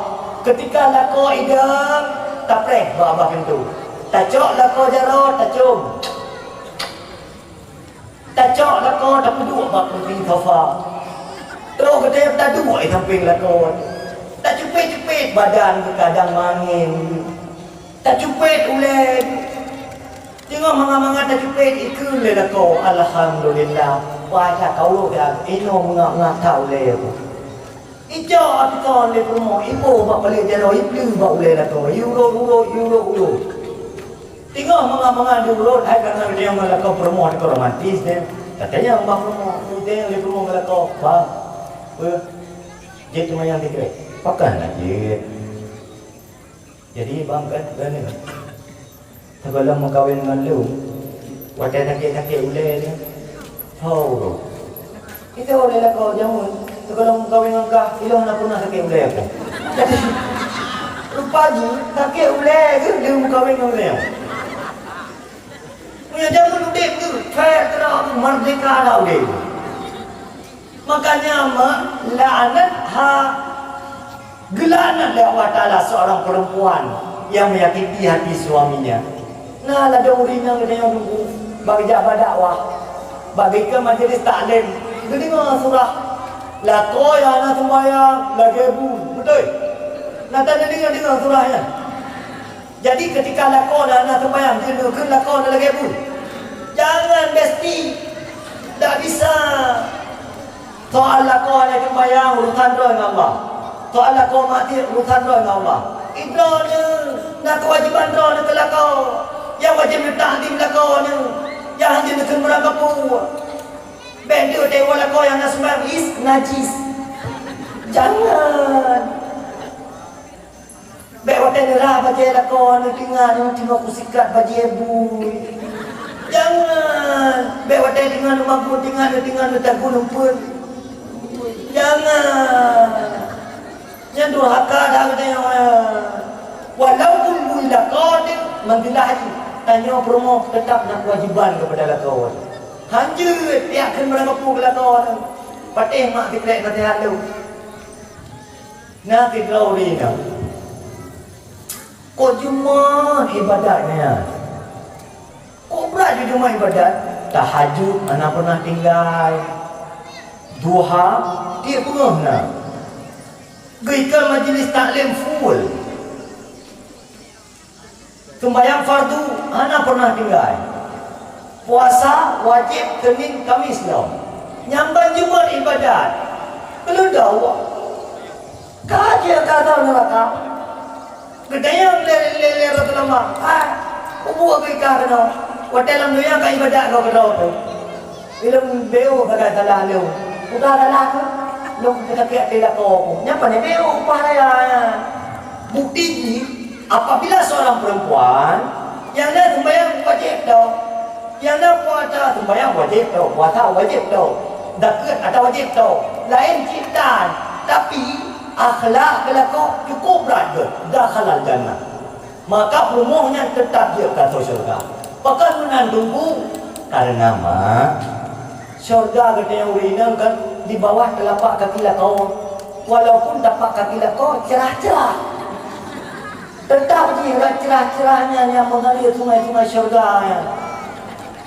Ketika lako idam tak preh buat kentu. Tajau lako jaro tajum. Tajau lako tak duduk buat penting khafa. Terus kedai tak duduk samping lako. Tak cepet-cepet badan ke kadang mangin. Tak cepet ulen. Tengok manga-manga tak cepet ikut le lako. Alhamdulillah. Wah tak kau dah ino mengak tahu le aku. Ijo aku kon le promo ibu bak balik jaro ibu bak le lako. Euro. Tengok manga-manga dulu hai karena dia melako promo di romantis dia. Katanya bang promo, dia le promo melako. Bang. Jet cuma yang dikira. Pakan aja. Jadi bang kan ni. Kalau mau kawin dengan lu, wadah nakik-nakik ulai ni, tahu. Kita boleh lah kau jamun. Kalau mau kawin dengan kau, ilah nak pernah nakik ulai aku. Jadi rupanya nakik ulai ke dia mau kawin dengan dia. Punya jamun udik tu, fair terang merdeka dah udik. Makanya la'anat gelanat oleh Allah Ta'ala seorang perempuan yang menyakiti hati suaminya. Nah, ada urinya yang dulu bagi jabat dakwah, bagi ke majlis taklim. Jadi dengar surah lako yang anak sembahyang lagi ibu, betul? Nanti ada dengar surahnya. Jadi ketika lako dan anak sembahyang, dia dengar lako dan lagi ibu. Jangan mesti tak bisa. Soal lako dan sembahyang urusan roh dengan Allah. Soal lako mati urusan roh dengan Allah. Idranya nak kewajiban roh dengan lako. Yang wajib bertahdim lako ni, yang hanya nak merangkapu. Benda dewa lako yang nak sembah is najis. Jangan. Baik waktu nerah bagi lako ni tinggal kusikat bagi ibu. Jangan. Baik waktu tinggal mampu tinggal tak gunung pun. Jangan. Yang durhaka dah katanya. Walaupun buila qadir mendilahi tanya promo tetap nak kewajiban kepada lakawan. Hanjut dia akan merangkap lakawan. Patih mak dikrek nanti halu. Nak digrauri nak. Kau cuma ibadatnya. Kau berat di rumah ibadat. Tahajud anak pernah tinggal. Duha dia pernah nak. Gaikan majlis taklim full. Sembahyang fardu, anak pernah tinggal. Puasa wajib Senin Kamis dah. Nyamban Jumaat ibadat. Belum dah awak. Kaji kata neraka. Gedaya lele Rasulullah. Ubu ke kena. Hotel dunia ka ibadat kau kena tu. Bila beo kata salah lu. Udah dah ke? Lu kita tidak kau. Nyapa ni beo upaya. Bukti ni apabila seorang perempuan yang nak sembahyang wajib tau, yang nak puasa sembahyang wajib tau, puasa wajib tau, zakat ada wajib tau, lain ciptaan, tapi akhlak kelakau cukup berat ke, dah halal jannah. Maka rumahnya tetap dia kata syurga. Pakai menandungku karena mak syurga katanya urinam kan di bawah telapak kaki lakau, walaupun tapak kaki lakau cerah-cerah. Tetap dia cerah-cerahnya yang mengalir sungai-sungai syurga ya.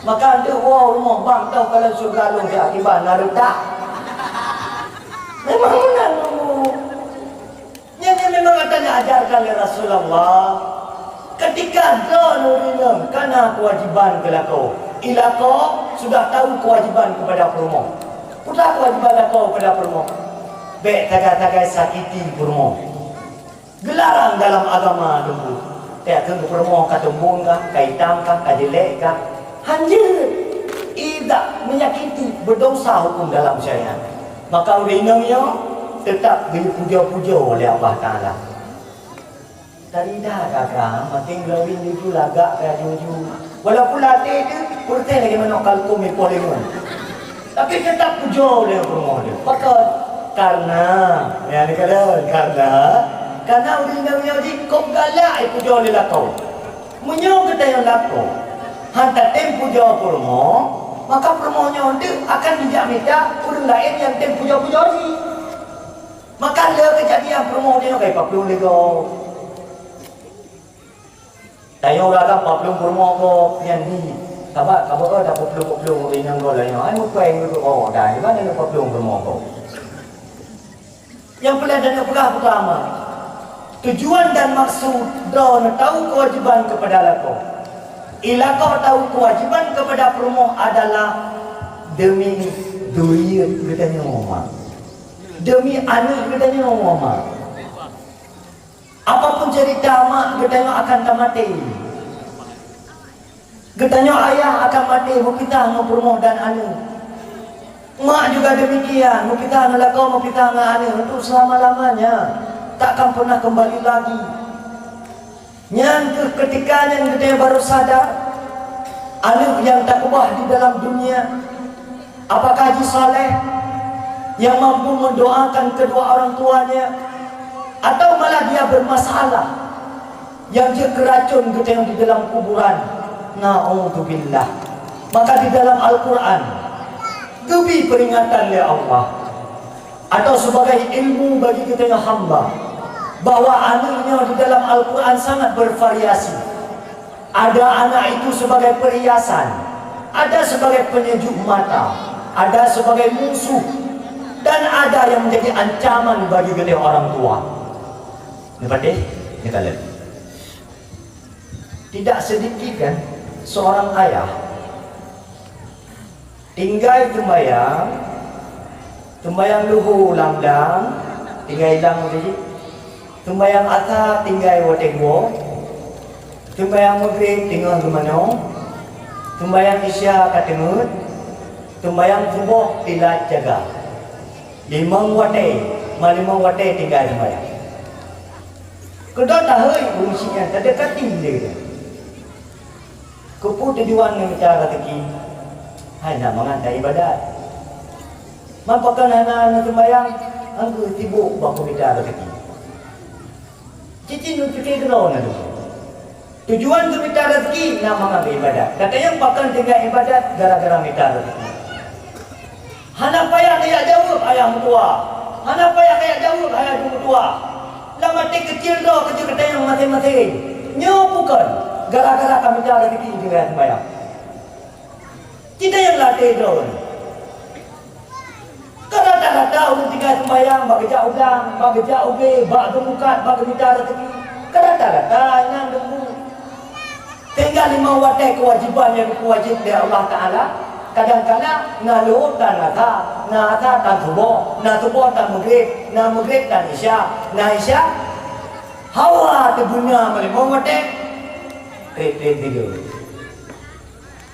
Maka ada rumah bang tahu kalau syurga lu dia akibat narutak. Memang benar lu. Yang memang katanya ajarkan oleh Rasulullah. Ketika zanurinam karena kewajiban kelakau. Ilakau sudah tahu kewajiban kepada perempuan. Sudah kewajiban lakau kepada perempuan. Baik tagai-tagai sakiti perempuan. Gelarang dalam agama dulu. Tak kena perempuan kata bunga, kaitam kah, kajelek kah. Hanya tidak menyakiti berdosa hukum dalam syariat. Maka urinamnya tetap dipuja-puja oleh Allah Ta'ala. Tadi dah kakak, makin glowing itu lagak kaya jujur. Walaupun latih dia, putih lagi mana kalkum polemon. Tapi tetap puja oleh perempuan dia. Maka karena, ya ni karena urinamnya di kau galak puja oleh lakau. Menyok kita yang lakau. Hantar tem puja perempuan, maka permohonya dia akan dijamita orang lain yang tem puja-puja ni. Maka le kejadian permohonya kayak paplung lego. Tayo orang kan paplung permohon ko yang ni. Kabar ada paplung ini yang ko lain. Ai mu kuai itu oh dah ni mana paplung permohon ko. Yang pelajaran pertama, tujuan dan maksud daun tahu kewajiban kepada lako. Ila kau tahu kewajiban kepada permohon adalah demi duit katanya mama. Demi anak katanya mama. Apapun cerita mak katanya akan mati. Katanya ayah akan mati, mau kita mau permohon dan anak. Mak juga demikian, mau kita ngelakau, mau kita ngeane untuk selama-lamanya, takkan pernah kembali lagi. Yang ketikanya kita baru sadar, anak yang takwa di dalam dunia, apakah haji saleh yang mampu mendoakan kedua orang tuanya, atau malah dia bermasalah, yang dia keracun kita yang di dalam kuburan. Na'udzubillah. Maka di dalam Al-Quran lebih peringatan oleh Allah atau sebagai ilmu bagi kita yang hamba bahwa anaknya di dalam Al-Quran sangat bervariasi. Ada anak itu sebagai perhiasan, ada sebagai penyejuk mata, ada sebagai musuh, dan ada yang menjadi ancaman bagi kita orang tua. Ini patih, ini kalian. Tidak sedikit kan seorang ayah tinggal tembayang luhu lamdang, tinggal hilang tadi. Tembayang ata tinggal wategwo. Tembayang maghrib tinggal gemano. Tembayang isya katengut. Tembayang subuh tidak jaga. 5 wate tinggal tembayang. Kedua tahun fungsinya terdekati dia. Kupu tujuan yang cara teki. Hai nak mengantar ibadat. Mampakan anak-anak sembahyang, angku sibuk baku kita rezeki. Cici nu fikir gerau na tu. Tujuan tu minta rezeki nak mengambil ibadat. Katanya pakan tinggal ibadat gara-gara minta rezeki. Hana payah dia jawab ayah tua. Hana payah kayak jawab ayah tua. Lama kecil dah kecil katanya masing-masing. Nyo bukan gara-gara kami minta rezeki dengan sembahyang. Kita yang latih drone. Kalau tak tahu tinggal sembahyang, bekerja udang, bekerja ubi, bak gemukat, bak minta rezeki. Kalau tak tahu yang dulu. Tinggal 5 waktu kewajiban yang wajib dari Allah Taala. Kadang-kadang ngaluh dan nata dan subuh dan maghrib dan isya, hawa terbunya melimau waktu. Tidur.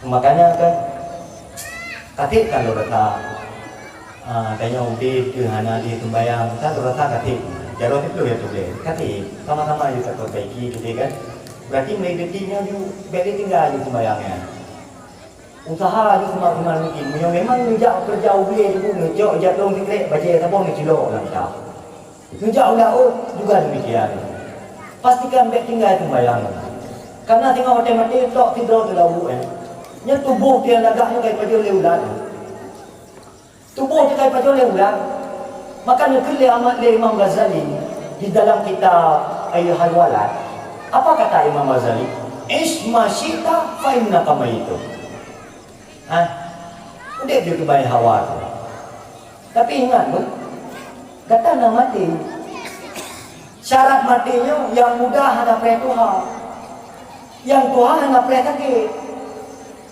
Makanya kan katik kalau rata tanya ubi ke hana di sembahyang kita rata katik jarang itu ya tu deh katik sama-sama juga perbaiki gitu kan berarti meditinya ju beli tinggal di sembahyangnya usaha ju semaksimal mungkin yang memang ngejak kerja ubi itu ngejak jatuh tikrek baca tabung ni kilo lah kita ngejak ulah juga demikian pastikan bek tinggal sembahyang karena tinggal mati tok tidur tu lawu nya tubuh dia lagaknya kayak pada leulan. Tubuh dia kayak pada leulan. Maka nukil amat le Imam Ghazali di dalam kitab Ayyuhal Walad. Apa kata Imam Ghazali? Ish ma syita fa innaka mayitun. Udah dia kebayang hawa. Tapi ingat pun kata nak mati. Syarat matinya yang mudah hanya pre Tuhan. Yang Tuhan hanya pre sakit.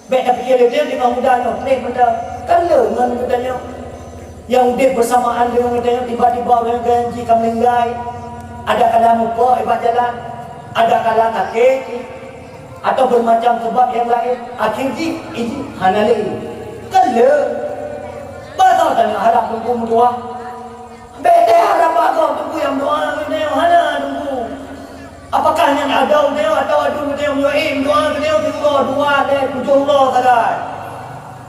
Baik tapi dia dengan mudahnya, play benda kalau dengan mudahnya yang dia bersamaan dengan mudahnya tiba-tiba dengan ganji kamlenggai ada kala muka ibadah jalan ada kala kaki atau bermacam sebab yang lain akhirnya ini hanali kalau bahasa tanya harap tunggu doa beda harap agak tunggu yang doa ni hana tunggu. Apakah yang ada dia atau ada dia yang doa dia tunggu dua deh 7 Allah sagai.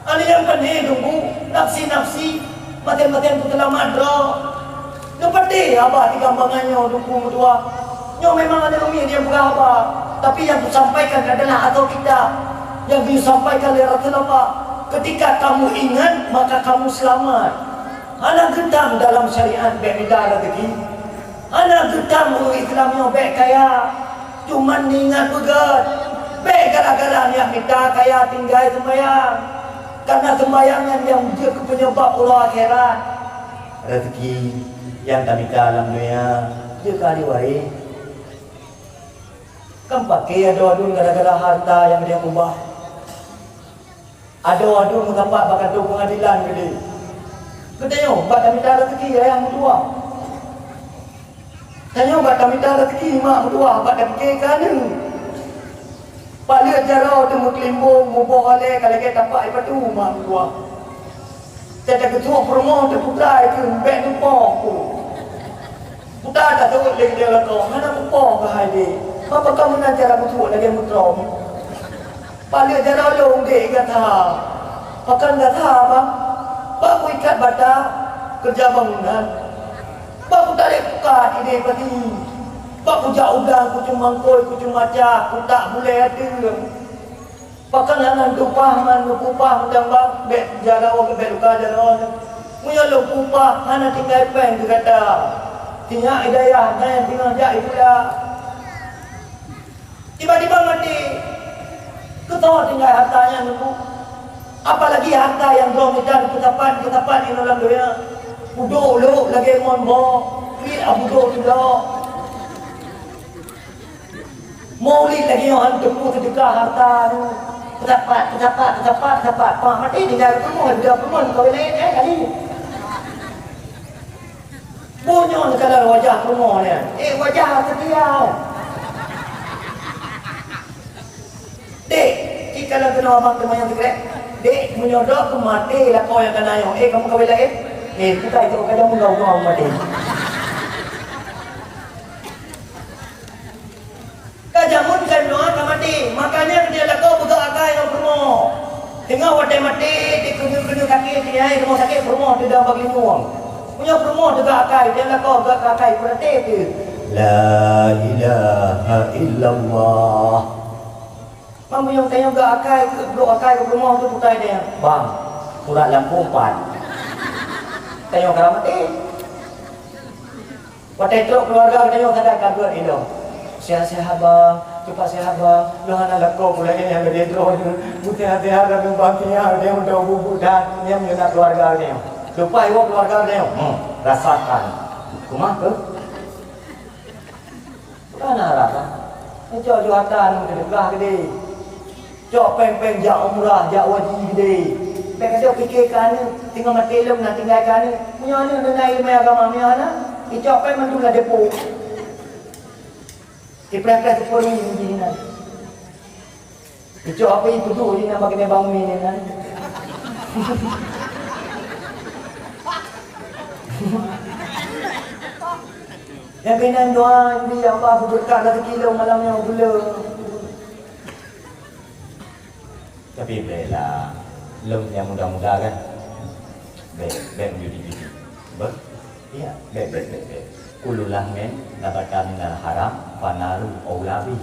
Ani yang penting tunggu nafsi mati-mati tu telah madra. Seperti apa digambarkannya tunggu dua. Nyo memang ada umi dia bukan apa. Tapi yang disampaikan adalah atau kita yang disampaikan oleh Rasulullah ketika kamu ingat maka kamu selamat. Ana gedam dalam syariat beda rezeki. Ana gedam Islamnya baik kaya. Cuman ingat begat. Baik gara-gara yang minta kaya tinggal sembahyang. Karena sembayangan yang dia penyebab Allah akhirat. Rezeki yang kami dalam dunia dia kali waris. Kan pakai adu-adu gara-gara harta yang dia ubah. Adu-adu mendapat bakat tu pengadilan gede. Katanya, bak kami dah rezeki ayah mutua. Tanya bak kami dah rezeki mak mutua, bak kami kekana. Pak lihat cara tu muklimbung, mubuh oleh kalau kita tapak ipa tu mak mutua. Jadi ketua promo tu putra itu, bek tu pok. Putra tak tahu lagi dia lakau, mana pok ke hari. Apa kamu nak cara mutua lagi mutra? Paling cara long dek kata, pakan kata apa? Baku ikat bata kerja bangunan, baku tarik buka ide pati, baku jauh udang, kucing mangkoi, kucing maca, ku tak boleh ada. Pakan anak tupah man kupah udang bak bet jaga orang bet luka jaga orang. Punya lo kupah, anak tinggal pen tu kata, tinggal hidayah, dan tinggal jak itu dah. Tiba-tiba mati. Ketawa tinggal hartanya nunggu. Apalagi harta yang belum dan ketapan ini dalam dunia. Buduk lu lagi monbo, kiri buduk tu dah. Maulid lagi yang temu sedekah harta tu. Ketapat. Pak mati tinggal penuh, dia penuh kau lain kali. Bunyon kalau wajah penuh ni. Wajah setia. Dek, jika kalau kena abang teman yang tegak, dek menyodok ke mati lah kau yang kena yang. Kamu kawin lagi? Kita itu kadang mengau-ngau mati. Kajamun kan doa ke mati. Makanya dia lah kau buka akai yang permo. Tengah wadah mati, dikunyuk-kunyuk kaki dia, kamu sakit permo tidak bagi muang. Punya permo juga akai, dia lah kau buka akai berarti itu. La ilaha illallah. Kamu yang tanya ke akai, blok akai ke rumah tu putai dia. Bang, surat lampu 4. Tanya ke mati. Watai truk keluarga tanya kadang kadang hidup. Sihat-sihat bang, cepat sihat bang. Lu hana lakau pula ini yang dia truk. Putih hati-hati dengan bangkinya dia udah bubuk dan dia menyunak keluarga dia. Lupa ibu keluarga dia. Rasakan. Kumah ke? Bukan harap kan? Jauh juhatan kedekah gede. Jauh peng-peng jak umrah, jak wajib gede. Peng ada fikirkan tinggal mati lem nak tinggalkan ni. Punya ni dengan ilmu agama punya ana. Jauh peng mandu lah depo. Dipelak-pelak depo ni begini nak. Jauh apa itu tu dia nak bagi dia bangun ni kan. Yang binan doa ini apa berkah rezeki lo malamnya gula. Tapi bela lem yang muda-muda kan. Bek judi-judi. Ber? Iya, bek. Kululah men nabatan minal haram fanaru aulabi.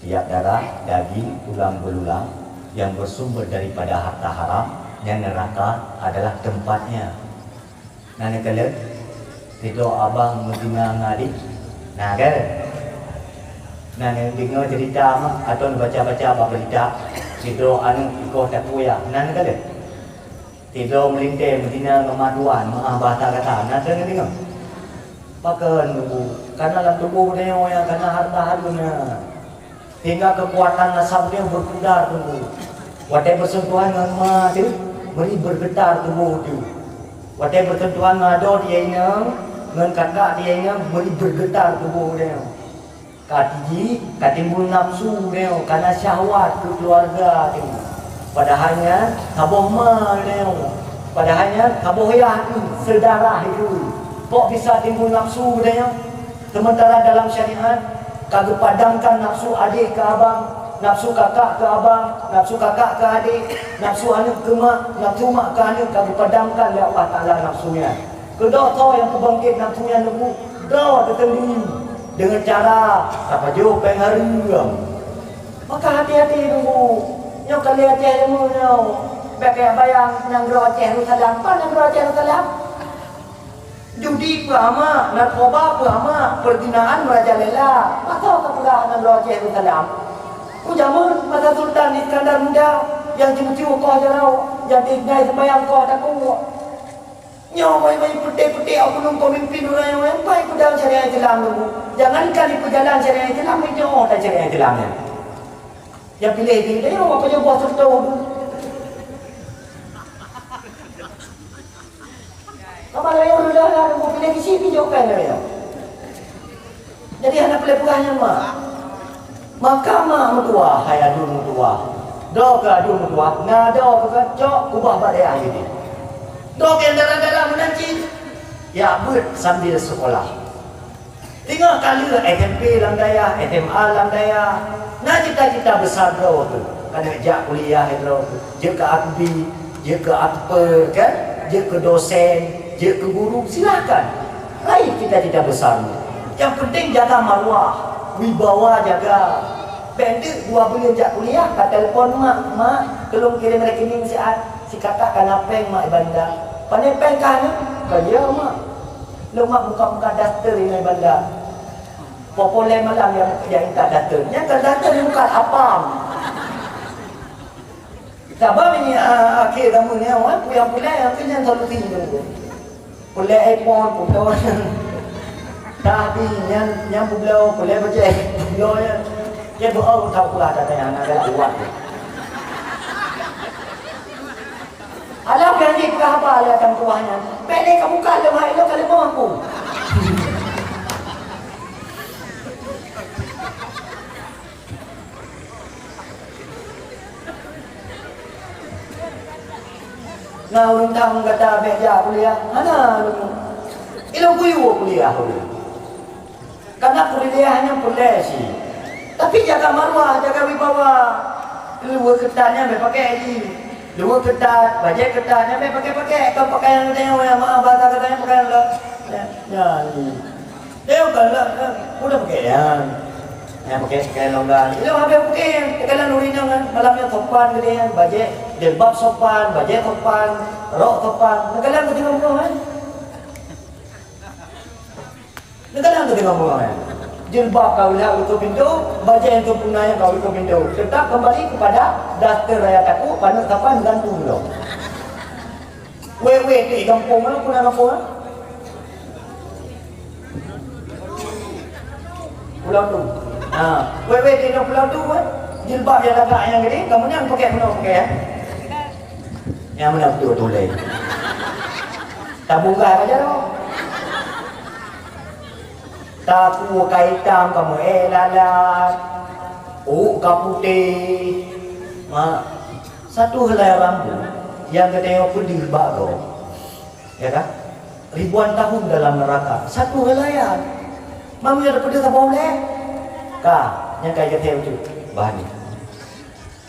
Tiap darah, daging, tulang belulang yang bersumber daripada harta haram, yang neraka adalah tempatnya. Nana kala tidur abang mendengar ngadik. Nah kan? Nana dengar cerita mah atau baca-baca apa berita. Tidur anu ikut tak puya. Nana kala tidur melintir mendengar kemaduan, bahasa kata. Nana dengar. Pakai tubuh. Karena dalam tubuh dia yang karena harta harunya. Hingga kekuatan nasab dia berpudar tubuh. Wadai bersentuhan dengan mah tu, beri bergetar tubuh tu. Wadai bersentuhan ngado dia ini, dengan kakak dia ini, beri bergetar tubuh dia. Katiji, katimbul nafsu dia, karena syahwat ke keluarga tu. Padahalnya, kaboh mah dia. Padahalnya, kaboh ya tu, sedarah itu. Kok bisa timbul nafsu dia? Sementara dalam syariat, kagak padamkan nafsu adik ke abang, nafsu kakak ke abang, nafsu kakak ke adik, nafsu anak ke mak, nafsu mak ke anak, kagak padamkan oleh Allah Ta'ala nafsunya. Kedua tahu yang kebangkit nafsunya nunggu, dah tertending dengan cara apa jauh pengharum. Maka hati-hati nunggu, nyok kali hati-hati nunggu. Bagai bayang nang Raja Yerusalem, apa nang Raja Yerusalem? Judi perama, narkoba perama, perzinaan merajalela. Atau kepula nang Raja Yerusalem? Ujamun masa Sultan Iskandar Muda yang cium-cium kau jarau, yang diignai sembahyang kau tak kuat. Nyawa mai putih-putih aku nung pemimpin orang yang baik dalam syariat Islam dulu. Jangan kali perjalanan syariat Islam itu tak syariat Islamnya. Yang pilih dia apa je buat serta dulu. Kamu lain orang dah mau pilih ke sini jawabkan dia. Jadi anak pelipurahnya mah. Maka mah mutua, hai adu mutua. Doa adu mutua, nada ke cok kubah badai ini. Dok yang dalam-dalam menanci ya ber sambil sekolah. Tengok kali SMP dalam daya, SMA dalam daya. Nah cita-cita besar bro tu. Kena jak kuliah bro tu. Je ke akbi, je ke apa kan? Je ke dosen, je ke guru, silakan. Raih cita-cita besar. Yang penting jaga maruah, wibawa jaga. Pendek 2 bulan jak kuliah, kat telefon mak, tolong kirim rekening si kakak kana peng mak bandar. Pandai peng kan? Kaya mak. Lu mak muka-muka daftar ini bandar. Populer malam yang tak daftar. Yang tak daftar ni muka apam. Sebab ini akhir kamu ni awak punya yang punya solusi dulu. Punya iPhone, punya tapi yang punya baca punya dia doa tahu pula ada yang ada buat. Alam janji ke apa dia akan tuahnya. Pendek kamu kalau hai lo kalau mampu. Ngau rentang kata beja kuliah. Mana lu? Ilo kuyu kuliah dulu. Karena kuliahnya boleh sih. Tapi jaga maruah, jaga wibawa. Lu ketatnya be pakai ni. Lu ketat, baju ketatnya be pakai. Kau pakai yang tengok yang maaf bahasa katanya pakai lah. Ya ni. Dia kan lah, udah pakai yang. Yang pakai longgar. Lu habis pakai, tekan nuri jangan malamnya sopan gede yang baju jilbab sopan, baju sopan, rok sopan. Tekan tu tengok kan. Tekan tu tengok kan. Jilbab kau lihat itu pintu, baju yang tu punah yang kau itu pintu. Tetap kembali kepada daftar raya taku, pada kapan gantung lo. Wewe di kampung mana punah kampung? Pulau tu. Wewe di pulau tu kan, jilbab yang agak yang gede, kamu ni yang pakai mana pakai? Yang mana betul boleh. Tak buka aja lo. Taku kaitam kamu lalat. Kaputih. Satu helai rambut yang kita pedih baru. Ya kan? Ribuan tahun dalam neraka. Satu helaian. Mami ada pedih tak boleh? Yang kayak kita itu bahan.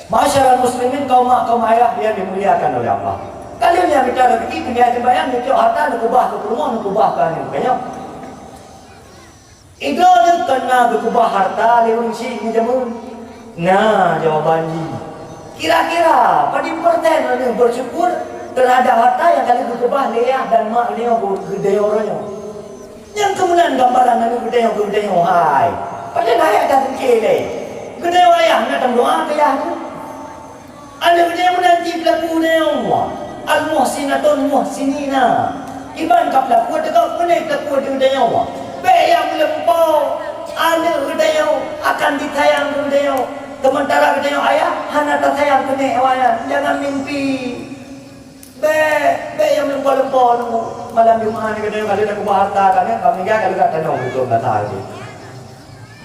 Masyarakat muslimin kaum ayah yang dimuliakan oleh Allah. Kalian yang bicara begitu dia sembahyang itu harta nak ubah ke rumah nak ubahkan ini kayaknya. Idol kena berubah harta lewat si ni jamun. Nah, jawabannya. Kira-kira pada persen orang bersyukur terhadap harta yang kali berubah leah dan mak dia gede orangnya. Yang kemudian gambaran ni gede hai. Pada naik dah kele. Gede ayah nak doa ke ya tu. Ada gede menanti pelaku dia Allah. Al-muhsinatun muhsinina. Iban ka pelaku dekat mana pelaku dia Allah. Yang lempau ada gedaya akan ditayang gedaya sementara gedaya ayah hana tak sayang kena awak jangan mimpi yang lempau malam Jumaat gedaya kali nak harta kan kami kalau kat tanah betul enggak tahu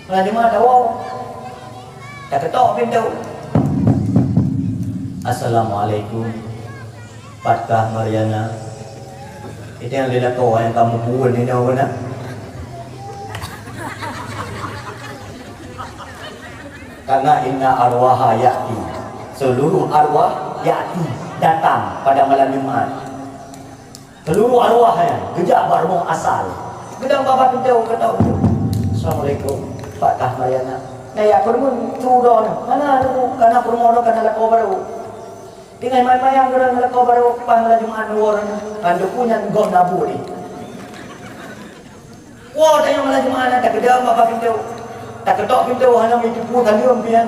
malam Jumaat tahu tak ketok pintu. Assalamualaikum Patkah Mariana. Itu yang lihat kau yang kamu buat ni dah mana? Karena inna arwaha ya'ti, seluruh arwah ya'ti, datang pada malam Jumaat. Seluruh arwahnya gejak barmoh asal. Gedang bapak pintu kata Assalamualaikum Patkah Mariana. Nah ya permun turun mana tu karena permono kana lako baru. Tinggal main-main orang kau baru panggilan Jumat orang anda punya gol nabu ni. Wah, tanya malam Jumat tak kedai apa pintu, tak ketok pintu hanya menipu tadi ambian.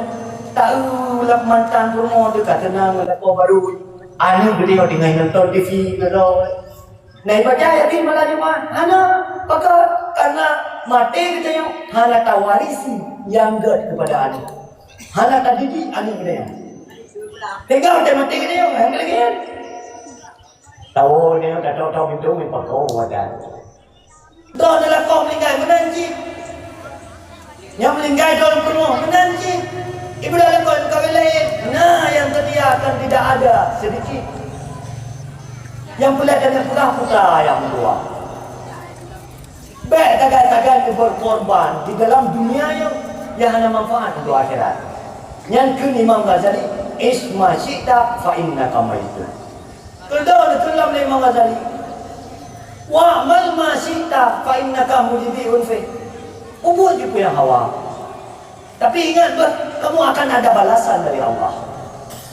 Tahu lah mantan rumah tu kata tenang lah kau baru. Anu gede kau tinggal nonton TV kalau. Naik baca yakin malam Jumat, hanya pakai karena mati kita yang hanya tawarisi yang ged kepada anu. Hanya tadi di anu kita yang. Tengok dia mati ke dia, yang lagi kan? Tahu dia dah tahu pintu memang kau ada. Dah adalah kau melingkai menanji. Yang melingkai dalam penuh menanji. Ibu dah kau kau lain. Nah yang sedia akan tidak ada sedikit. Yang pelat dan pula putra yang dua. Baik tagan-tagan berkorban di dalam dunia yang hanya manfaat untuk akhirat. Yang ke Imam Ghazali, isma syi'ta fa innaka maitun. Kedua dalam Imam Ghazali, wa amal ma syi'ta fa innaka mujzi'un fi. Ubud je yang hawa. Tapi ingat kamu akan ada balasan dari Allah.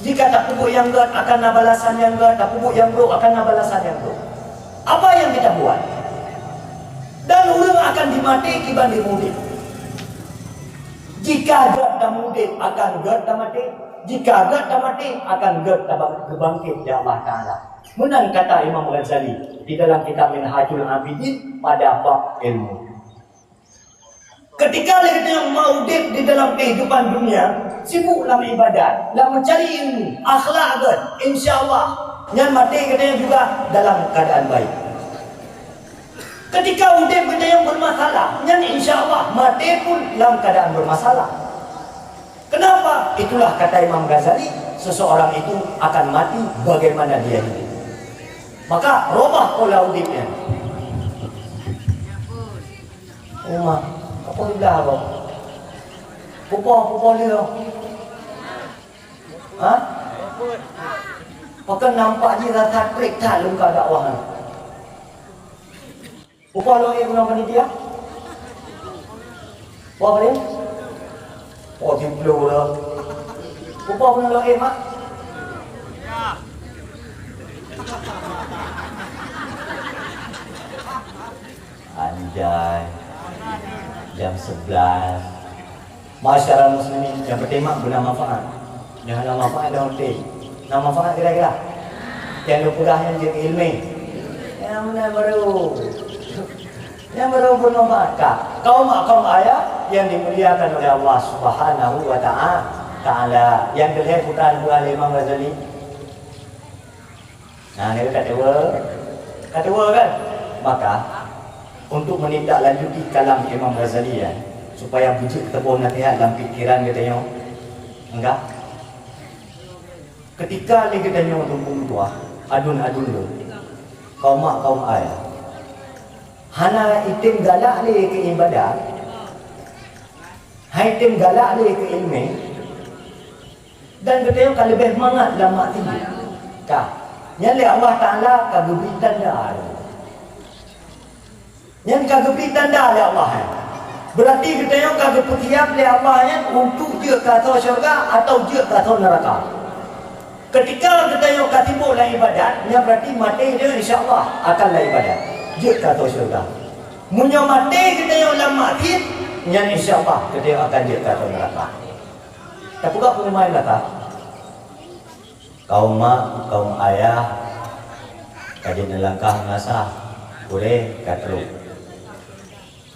Jika tak pupuk yang God akan ada balasan yang God, tak pupuk yang buruk akan ada balasan yang buruk. Apa yang kita buat? Dan orang akan dimati kiban dimudih. Jika God tak mudih akan God tak mati. Jika God tak mati akan God tak berbangkit di Allah Ta'ala. Menang kata Imam Ghazali di dalam kitab Minhajul Abidin pada bab ilmu. Ketika kita yang mau hidup di dalam kehidupan dunia, sibuk dalam ibadat, dalam mencari ilmu, akhlak God, insya-Allah. Yang mati kita yang juga dalam keadaan baik. Ketika hidup kita yang bermasalah, yang insya-Allah mati pun dalam keadaan bermasalah. Kenapa? Itulah kata Imam Ghazali, seseorang itu akan mati bagaimana dia hidup. Maka robah pola hidupnya. Umar, apa belah apa? Pupa dia. Ha? Maka nampak dia rasa trik tak luka dakwah. Pupa lo yang guna panitia? Apa dia? Oh, timplu lah. Pupa pun lo mak? Anjay. Jam 11. Masyarakat muslimin yang bertema guna manfaat. Jangan manfaat dalam hotel. Nama manfaat kira-kira. Yang lupudahnya jadi ilmi. Yang mana baru. Yang baru bermanfaat. Kaum ayah yang dimuliakan oleh Allah Subhanahu wa Ta'ala. Yang dilihat bukan dua Imam Ghazali. Nah, ini kata dua kan? Maka untuk menindaklanjuti kalam Imam Ghazali ya, supaya bujuk tebun nasihat dalam fikiran kita yang enggak. Ketika ni kita yang tumpung tua, adun-adun tu, kaum ayah, hana itim galak ni ke ibadah, hai itim galak ni ke ilmu, dan kita yang lebih semangat dalam mak tinggi. Kah, yang Allah Ta'ala kagubri tanda. Yang kagubri tanda oleh Allah. Berarti kita yang kagubri tiap oleh Allah yang untuk dia kata syurga atau dia kata neraka. Ketika kita yang katibu lah ibadat, yang berarti mati dia insya-Allah akanlah ibadat. Dia kata syurga. Munya mati kita yang lama mati, yang insya-Allah kita akan dia kata neraka. Tak buka pengumuman kata. Kaum mak, kaum ayah, kajian langkah ngasah, boleh katru.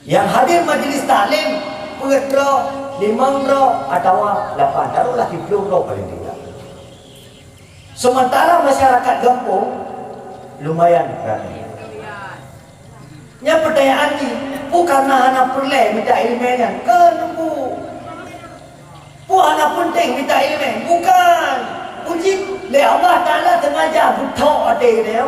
Yang hadir majlis taklim, 10 roh, 5 roh, atau 8, taruhlah 10 roh paling tidak. Sementara masyarakat kampung lumayan ramai. Yang pertanyaan ni bukan hanya perlu minta ilmunya, kan bu? Bukan hanya penting minta ilmu, bukan. Uji le Allah Ta'ala sengaja butok hati dia.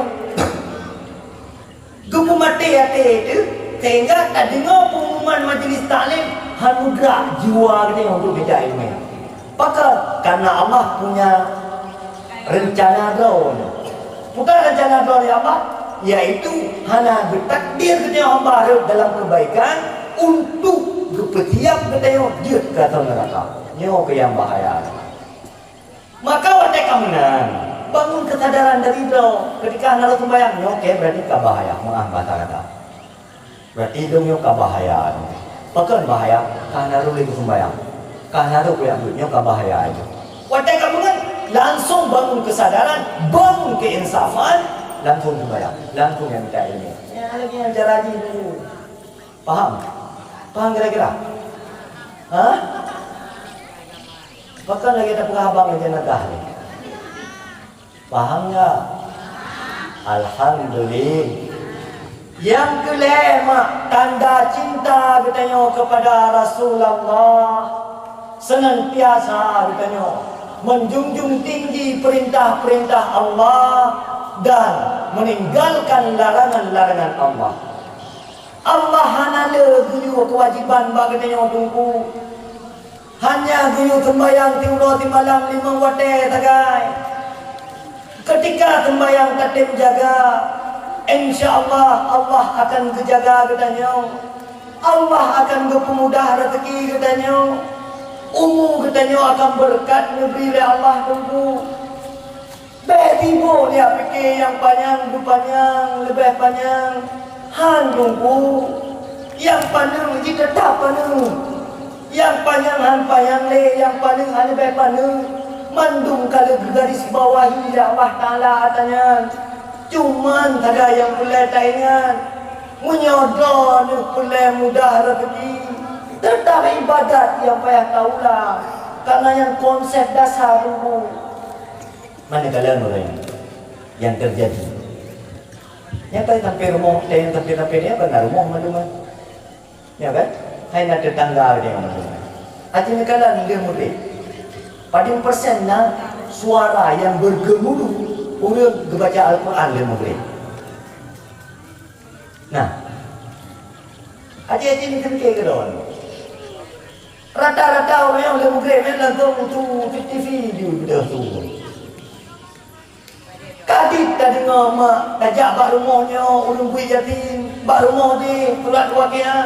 Gemuk mati hati itu sehingga tak dengar pengumuman majlis taklim hanudra jiwa kita untuk minta ilmu. Maka karena Allah punya rencana drone. Bukan rencana drone ya Allah, yaitu hanya bertakdir kita hamba harap dalam kebaikan untuk berpetiap kita yang dia kata neraka. Nyo ke yang bahaya. Maka watak kamenan bangun kesadaran dari itu. Ketika anak sembahyang, oke berarti bahaya, kata-kata. Berarti itu bahaya. Bahkan bahaya, karena lu lagi sembahyang, karena lu punya duitnya bahaya itu. Waktu kamu kan langsung bangun kesadaran, bangun keinsafan, langsung sembahyang, langsung yang minta ini. Ya lagi yang jaraji dulu. Paham? Paham kira-kira? Hah? Bahkan lagi ada pengabang yang jenazah ni. Paham tak? Alhamdulillah. Yang kelima, tanda cinta katanya kepada Rasulullah, senantiasa katanya menjunjung tinggi perintah-perintah Allah dan meninggalkan larangan-larangan Allah. Allah hanya guyu kewajiban bagatanya tunggu. Hanya guyu sembahyang tiulo di malam 5 waktu tagai. Ketika sembahyang tatim jaga, insyaallah Allah akan kejaga katanya. Allah akan berpemudah rezeki katanya. Umur katanya akan berkat negeri oleh Allah tunggu. Betibo dia fikir yang panjang, lebih panjang. Han tunggu. Yang panjang jika tak panjang. Yang panjang han panjang le, yang paling han lebih panjang. Mandung kalau garis bawahi Allah Ta'ala katanya. Cuman ada yang boleh taingan. Menyodor boleh mudah rezeki. Tetap ibadat yang payah tahulah. Karena yang konsep dasar dulu. Mana kalian orang yang terjadi? Yang tadi sampai rumah, yang sampai dia benar rumah mana? Ya kan? Hai nak tetangga dia mana? Artinya kalian dia murid. Pada persen suara yang bergemuruh orang membaca Al-Quran dia murid. Nah, aja ini kan kayak gitu. Rata-rata orang yang dia murid memang tu TV dia sudah tu. Kadit tadi ngoma, tajak bak rumahnya, ulung bui yatim, bak rumah dia, tulat wakil,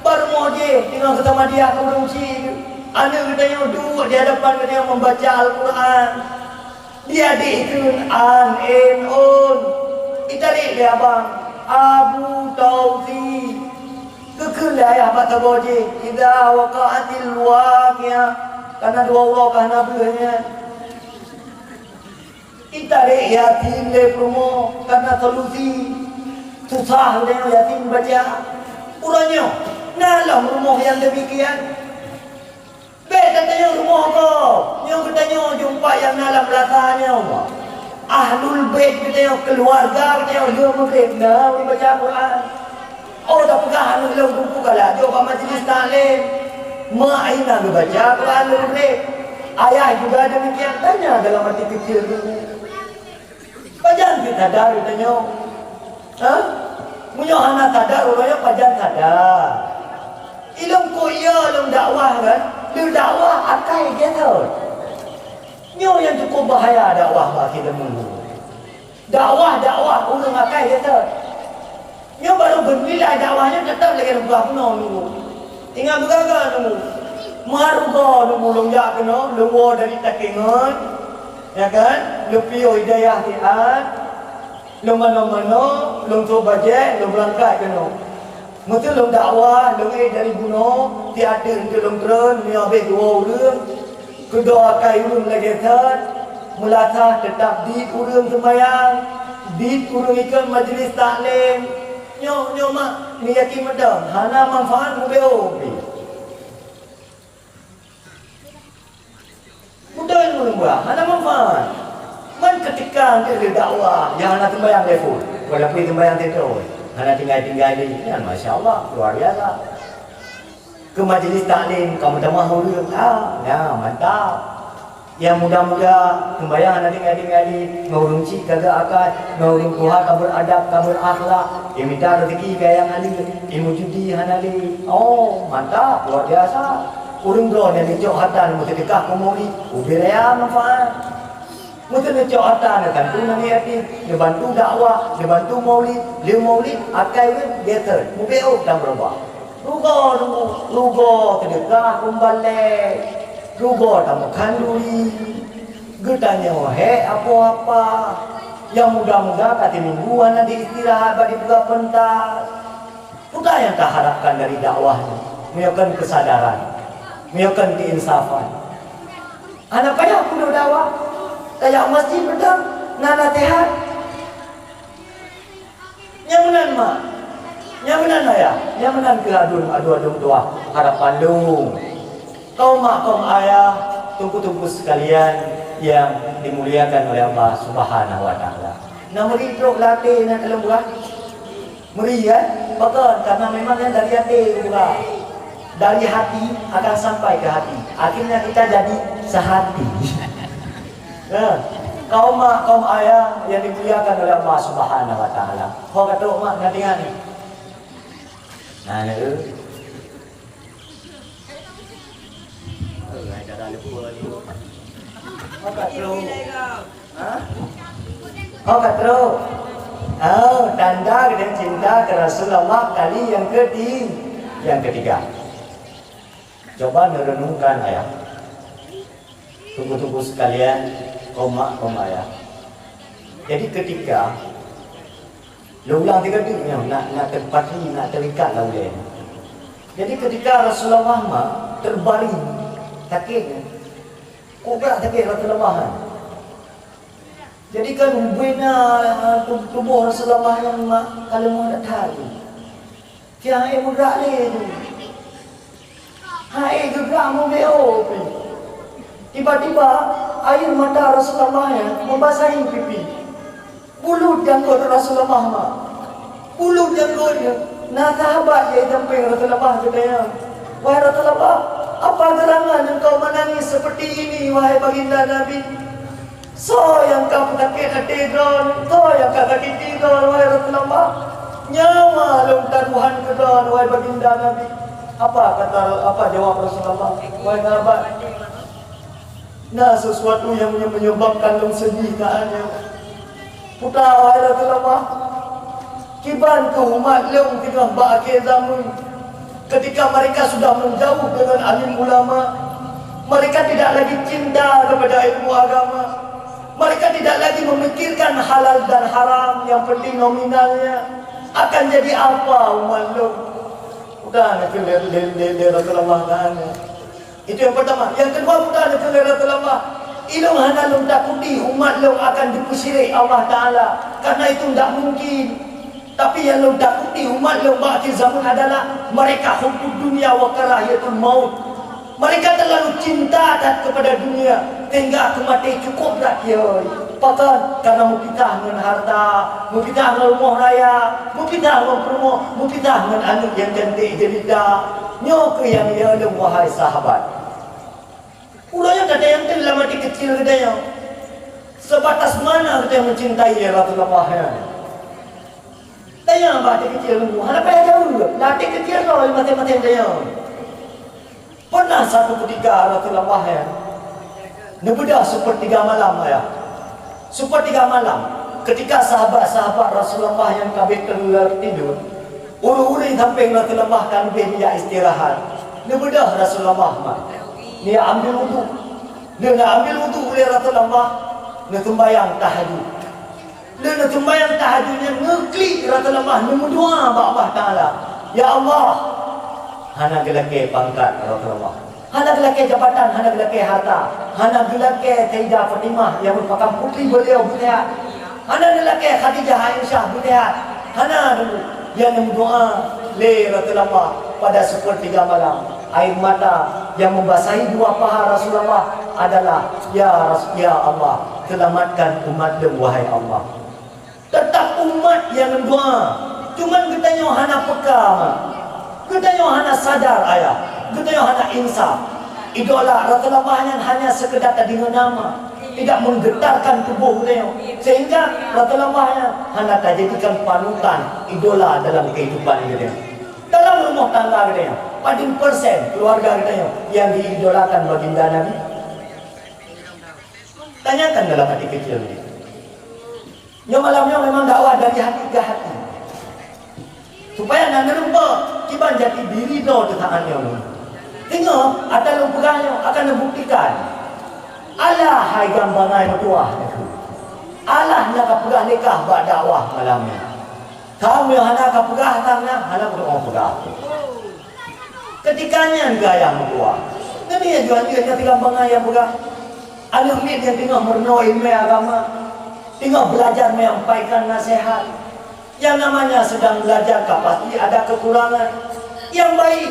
bak rumah dia, tinggal ketama dia, ke ulung cik. Anak katanya duduk di hadapan katanya membaca Al-Quran. Dia diikun an, en, on. Itarik dia abang, Abu Taufi. Kekelah ya abang taboji, Ida waqa'atil waqiyah. Karena dua Allah karena bilanya. Itarik yatim le promo karena solusi susah dia yatim baca uranya nalam rumah yang demikian katanya rumah kau yang katanya jumpa yang nalam belakangnya Allah ahlul bait katanya keluarga katanya dia mungkin dah baca Quran oh dah pegang anu dalam buku kala jumpa majlis taklim mak aina baca Quran mungkin ayah juga demikian tanya dalam hati kecil dulu. Pajan kita sadar tanya. Hah? Punya anak sadar orangnya pajan sadar. Ilmu ko iya ilmu dakwah kan. Ilmu dakwah akai gitu. Nyo yang cukup bahaya dakwah bagi kita dulu. Dakwah orang akai gitu. Nyo baru bernilai dakwahnya tetap lagi rubah kuno dulu. Tinggal bergagal dulu. Maruga dulu longjak kena, luar dari takingan. Ya kan? Lu piyo hidayah tiat, lu mana-mana, lu coba je, lu berangkat kena. Mesti lu dakwah, lu dari gunung, tiada untuk lu keren, ni habis dua orang. Kedua kai urang lagi kan, mulatah tetap di urang sembahyang, di urang ikan majlis taklim. Nyo mak, ni yakin madam, hana manfaat mubeo. Mudah yang buat, ada manfaat. Man ketika dia dakwah, jangan nak sembahyang dia pun. Kalau pergi sembahyang dia terus, hanya tinggal di sini, masya Allah, luar biasa. Ke majlis taklim, kamu dah mahu dia, ya mantap. Yang muda-muda sembahyang hanya tinggal di, ngurung cik kagak akad, ngurung kuhat, kabur adab, kabur akhlak. Yang minta rezeki kaya yang ali, ilmu judi hanya di. Oh mantap, luar biasa. Urung drone yang dicok harta mesti dekah komori, ubiraya manfaat. Mesti dicok harta kan tu nanti hati, dia bantu dakwah, dia bantu maulid, akai geter, mubeo dan berubah. Rugo terdekat kumbale, rugo tamu kanduri, Getanya apa-apa. Yang muda-muda kata mingguan nanti istirahat bagi buka pentas. Bukan yang tak harapkan dari dakwahnya. Menyakan kesadaran, menyakan keinsafan. Anak payah aku dakwah. Kayak masjid betul, nana tehat. Yang menan mak, yang menan ayah, yang menan ke adu doa harapan lu. Kau mak, kau ayah, tunggu-tunggu sekalian yang dimuliakan oleh Allah Subhanahu wa taala. Nak meridok latih nak dalam buah. Meriah, betul, karena memang yang dari hati buah. Dari hati akan sampai ke hati. Akhirnya kita jadi sehati. Kaum mak, kaum ayah yang dimuliakan oleh Allah Subhanahu wa taala. Kau kata mak ngatingan. Nah, lu. Ai dah lupa ni. Kau kata. Hah? Kau kata. Oh, tanda dan cinta ke Rasulullah kali yang ketiga. Coba merenungkan ayah. Tunggu-tunggu sekalian, kaum mak, kaum ayah. Jadi ketika lu ulang tiga tu nak terpati, nak terikat lah boleh. Jadi ketika Rasulullah mak terbaring sakit, kok berat sakit Rasulullah kan? Jadi kan bina tubuh Rasulullah yang mak kalau mau nak tahu. Tiang air mudah ni tu. Air gerak mau beo. Tiba-tiba air mata Rasulullah yang membasahi pipi. Bulu janggut Rasulullah mak. Bulu janggutnya. Nah sahabat dia samping Rasulullah katanya. Wahai Rasulullah, apa gerangan engkau menangis seperti ini wahai baginda Nabi? So yang kamu kakek hatikan, so yang kakak kitikan wahai Rasulullah. Nyawa long taruhan kedon wahai baginda Nabi. Apa jawab Rasulullah? Wahai sahabat, nah sesuatu yang menyebabkan long sedih kaannya. Putra wahai Rasulullah, kiban ke umat long tengah berakhir zaman. Ketika mereka sudah menjauh dengan alim ulama, mereka tidak lagi cinta kepada ilmu agama. Mereka tidak lagi memikirkan halal dan haram, yang penting nominalnya. Akan jadi apa umat lu? Udah nak le Rasulullah kan. Itu yang pertama. Yang kedua, udah nak le Rasulullah. Ilmu hana lu takuti umat lu akan dipusirik Allah Taala. Karena itu tidak mungkin. Tapi yang lu takuti umat lu akhir zaman adalah mereka hubbud dunia wa karahiyatul maut. Mereka terlalu cinta kepada dunia sehingga aku mati cukup dah dia. Pakan karena mukitah dengan harta, mukitah dengan rumah raya, mukitah dengan promo, mukitah dengan anak yang cantik jelita. Nyok yang ia ada wahai sahabat. Ulanya kata yang telah mati kecil katanya. Sebatas mana kita mencintai Rasulullah ya? Tanya mati kecil lu, hana payah jauh juga. Latih kecil kalau mati-mati tanya. Pernah satu ketika Rasulullah ya, nebedah sepertiga malam ya, sepertiga malam, ketika sahabat-sahabat Rasulullah yang kabeh tertidur, ulu-ulu sampai Rasulullah kan dia istirahat, nebedah Rasulullah dia ambil wudu, dia nak ambil wudu oleh Rasulullah, dia sembahyang tahajud, dia sembahyang tahajudnya ngeklik Rasulullah, dia berdoa kepada Allah Taala, ya Allah. Hana gelake pangkat Rasulullah, hana gelake jabatan, hana gelake harta, hana gelake Sayyidah Fatimah yang merupakan putri beliau butehat, hana gelake Khadijah Aisyah butehat, hana dulu yang berdoa le Rasulullah pada sepertiga malam. Air mata yang membasahi dua paha Rasulullah adalah ya Allah, selamatkan umat dem wahai Allah. Tetap umat yang berdoa, cuman katanya hana peka. Kita yang hanya sadar ayah, kita yang hanya insaf. Idola Rasulullah hanya sekedar dengan nama, tidak menggetarkan tubuh beliau, sehingga Rasulullah hanya jadikan panutan idola dalam kehidupan kita. Dalam rumah tangga kita, pada persen keluarga kita yang diidolakan baginda Nabi. Tanyakan dalam hati kecil ini. Yang malamnya memang dakwah dari hati ke hati. Supaya nak lupa kiban jati diri no tetaannya. Tengok ada lupaganya akan membuktikan Allah hai gambangan tuah itu. Allah nak kapegah nikah buat dakwah malam ni. Kamu yang hendak kapegah tangan, hendak berdoa pegah. Ketikanya gaya menguah. Ini yang jual-jualnya gambangan yang pegah. Anak ni dia tengah merenung ilmu agama, tengah belajar menyampaikan nasihat. Yang namanya sedang belajar pasti ada kekurangan. Yang baik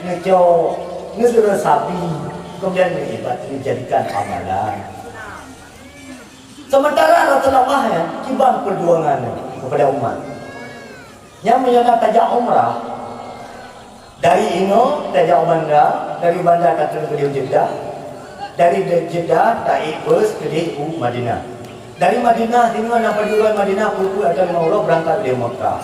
ngejo ngezura sapi, kemudian dijadikan amalan. Sementara Rasulullah ya kibang perjuangan kepada umat. Yang menyana tajak umrah dari Ino tajak bandar, dari bandar kata ke Jeddah, dari Jeddah taik bus ke Madinah. Dari Madinah tinggal nak perjuangan Madinah puluh ada 5 orang berangkat dari Mekah.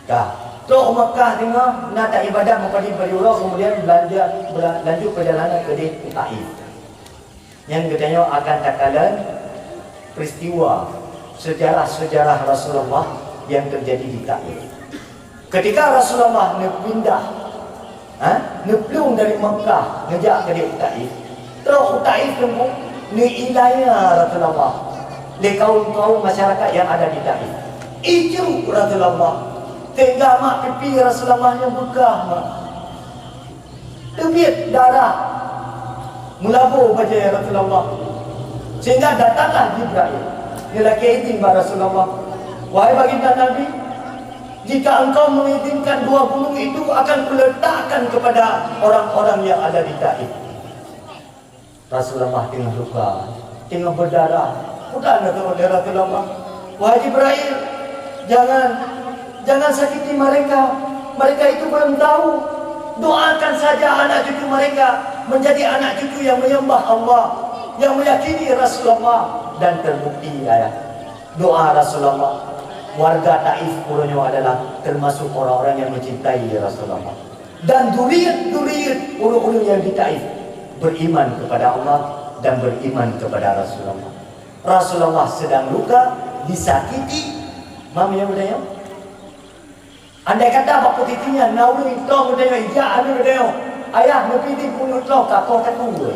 Dah. Terus Mekah tinggal nak tak ibadah mau pergi berjuang kemudian lanjut perjalanan ke Taif. Yang katanya akan takalan peristiwa sejarah-sejarah Rasulullah yang terjadi di Taif. Ketika Rasulullah pindah, neplung dari Mekah ngejak ke Taif. Terus Taif temu ni indahnya Rasulullah. Di kaum-kaum masyarakat yang ada di Taif. Itu Rasulullah. Tengah mak pipi Rasulullah yang bekah mak. Debit darah melabur wajah Rasulullah. Sehingga datanglah Jibril. Dia lagi izin kepada Rasulullah. Wahai baginda Nabi, jika engkau mengizinkan 2 gunung itu akan kuletakkan kepada orang-orang yang ada di Taif. Rasulullah tengah luka, tengah berdarah. Bukan oleh Rasulullah. Wahai Jibril, jangan sakiti mereka. Mereka itu belum tahu. Doakan saja anak cucu mereka menjadi anak cucu yang menyembah Allah, yang meyakini Rasulullah. Dan terbukti doa Rasulullah. Warga Taif puranya adalah termasuk orang-orang yang mencintai Rasulullah. Dan duriat orang-orang yang di Taif beriman kepada Allah dan beriman kepada Rasulullah. Rasulullah sedang luka, disakiti. Mami yang berdaya. Andai kata bapak titinya nawi itu berdaya, iya anu berdaya. Ayah nepi di punut lo kakak gue.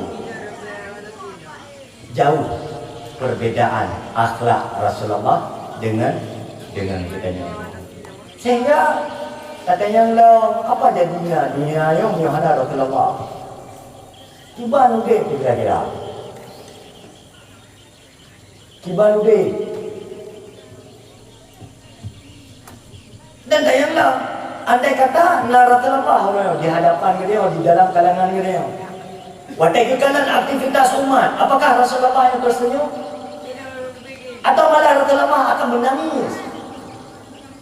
Jauh perbedaan akhlak Rasulullah dengan katanya. Sehingga katanya lo apa jadinya dunia yang ada Rasulullah. Tiba nude kira-kira. Kibalude. Dan tayanglah, andai kata Rasulullah di hadapan dia, di dalam kalangan dia. Watai kekanan aktivitas umat, apakah Rasulullah yang tersenyum? Atau malah Rasulullah akan menangis?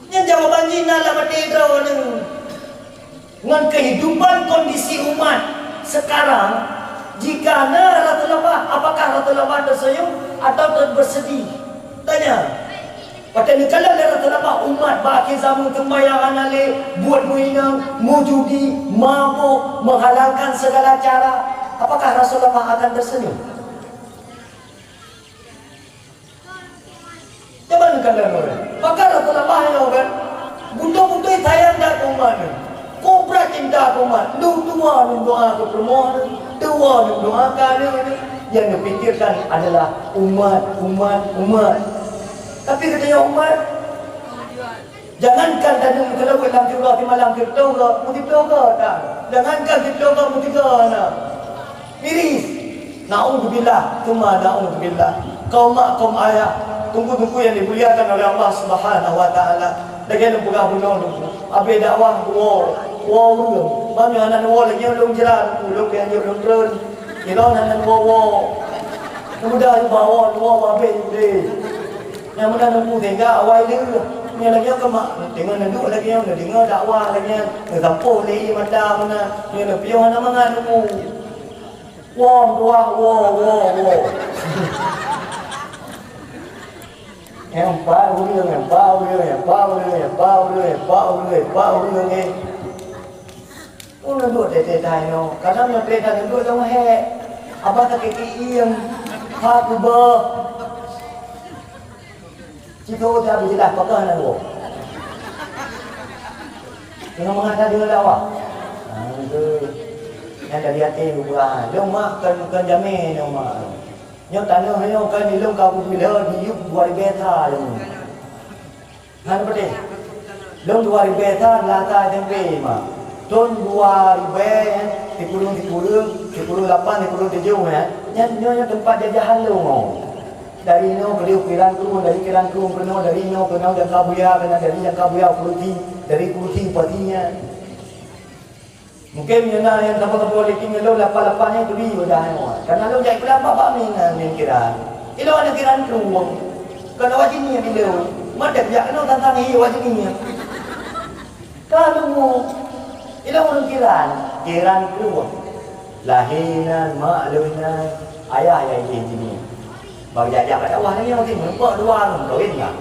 Yang jawaban jina lah matidra dengan kehidupan kondisi umat sekarang. Jika Rasulullah, apakah Rasulullah tersenyum atau bersedih? Tanya. Pada kalau Rasulullah umat baki zaman tembayangan ale, buat muinang, mujudi, mabuk, menghalalkan segala cara, apakah Rasulullah akan tersenyum? Coba kalau orang. Maka Rasulullah yang kan, butuh-butuh sayang dah umat. Kubra cinta umat. Lu tua doa ke permohonan. Tua doakan ini. Yang dipikirkan adalah umat. Tapi katanya umat, jangankan tadi kalau dalam jurah di malam kita ke, mesti ke tak. Jangankan kita ke, mesti ke nak. Miris. Na'udzubillah, cuma na'udzubillah. Kaum mak, kaum ayah, tunggu-tunggu yang dimuliakan oleh Allah Subhanahu wa taala. Lagi nak pegang bunuh dulu. Habis dakwah wow, mami anak wow lagi belum jalan, belum yang belum turun. Kita anak wow. Mudah bawa habis deh. Yang mana nunggu tengah awal dia. Ni lagi ke mak tengah nunduk lagi yang dengar dakwah lagi yang sampo lagi mata mana. Ni nak pion mana mangan nunggu. Wow. Empat orang ni. Nunduk tetai no. Kadang yang tetai nunduk sama hek. Abang tak kekiyam. Hak ubah. Cito dia berjelas pakai nak tu. Tengok mengata dia dakwah. yang dari hati bukan long mak kan jamin long mak nyok tanah nyok kan di long kau bila di yuk 2000 ta long han apa deh long 2000 ta lata tempe mak tahun 2000 38 37 ya nyonya tempat jajahan long dari no ke kiran tu dari kiran tu ke no dari no ke no jangka buaya kena dari jangka buaya kurti dari kurti patinya mungkin yana yang dapat politik lo lapar-laparnya tu di udah karena lo jadi berapa bamin yang kiran ilo ada kiran tu kalau wajib ni bilo mada dia kena tentang ini wajib ni kalau ilo orang kiran tu lahinan maklunan ayah yang ini bagi ajak kat awal ni mungkin nampak dua orang kahwin tak?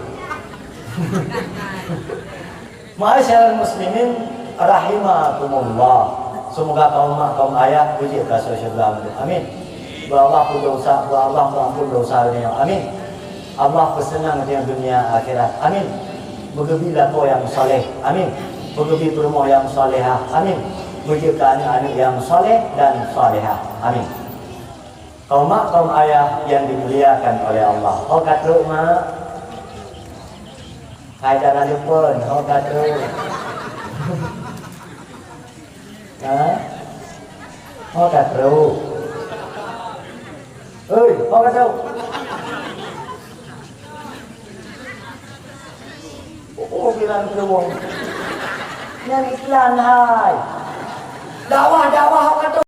Ma'asyiral muslimin rahimakumullah. Semoga kaum ayah puji kasih syurga. Amin. Allah pun dosa, Allah ampun dosa dunia. Amin. Allah bersenang di dunia akhirat. Amin. Bergebilah kau yang soleh. Amin. Bergebi rumah yang solehah. Amin. Wujudkan anak yang soleh dan solehah. Amin. Kaum mak, kaum ayah yang dimuliakan oleh Allah. Kau kata mak, hai jangan lupa, kau kata. Kau kata. Oi, kau kata. Oh, bilang keluar. Yang iklan hai. Dakwah kau kata.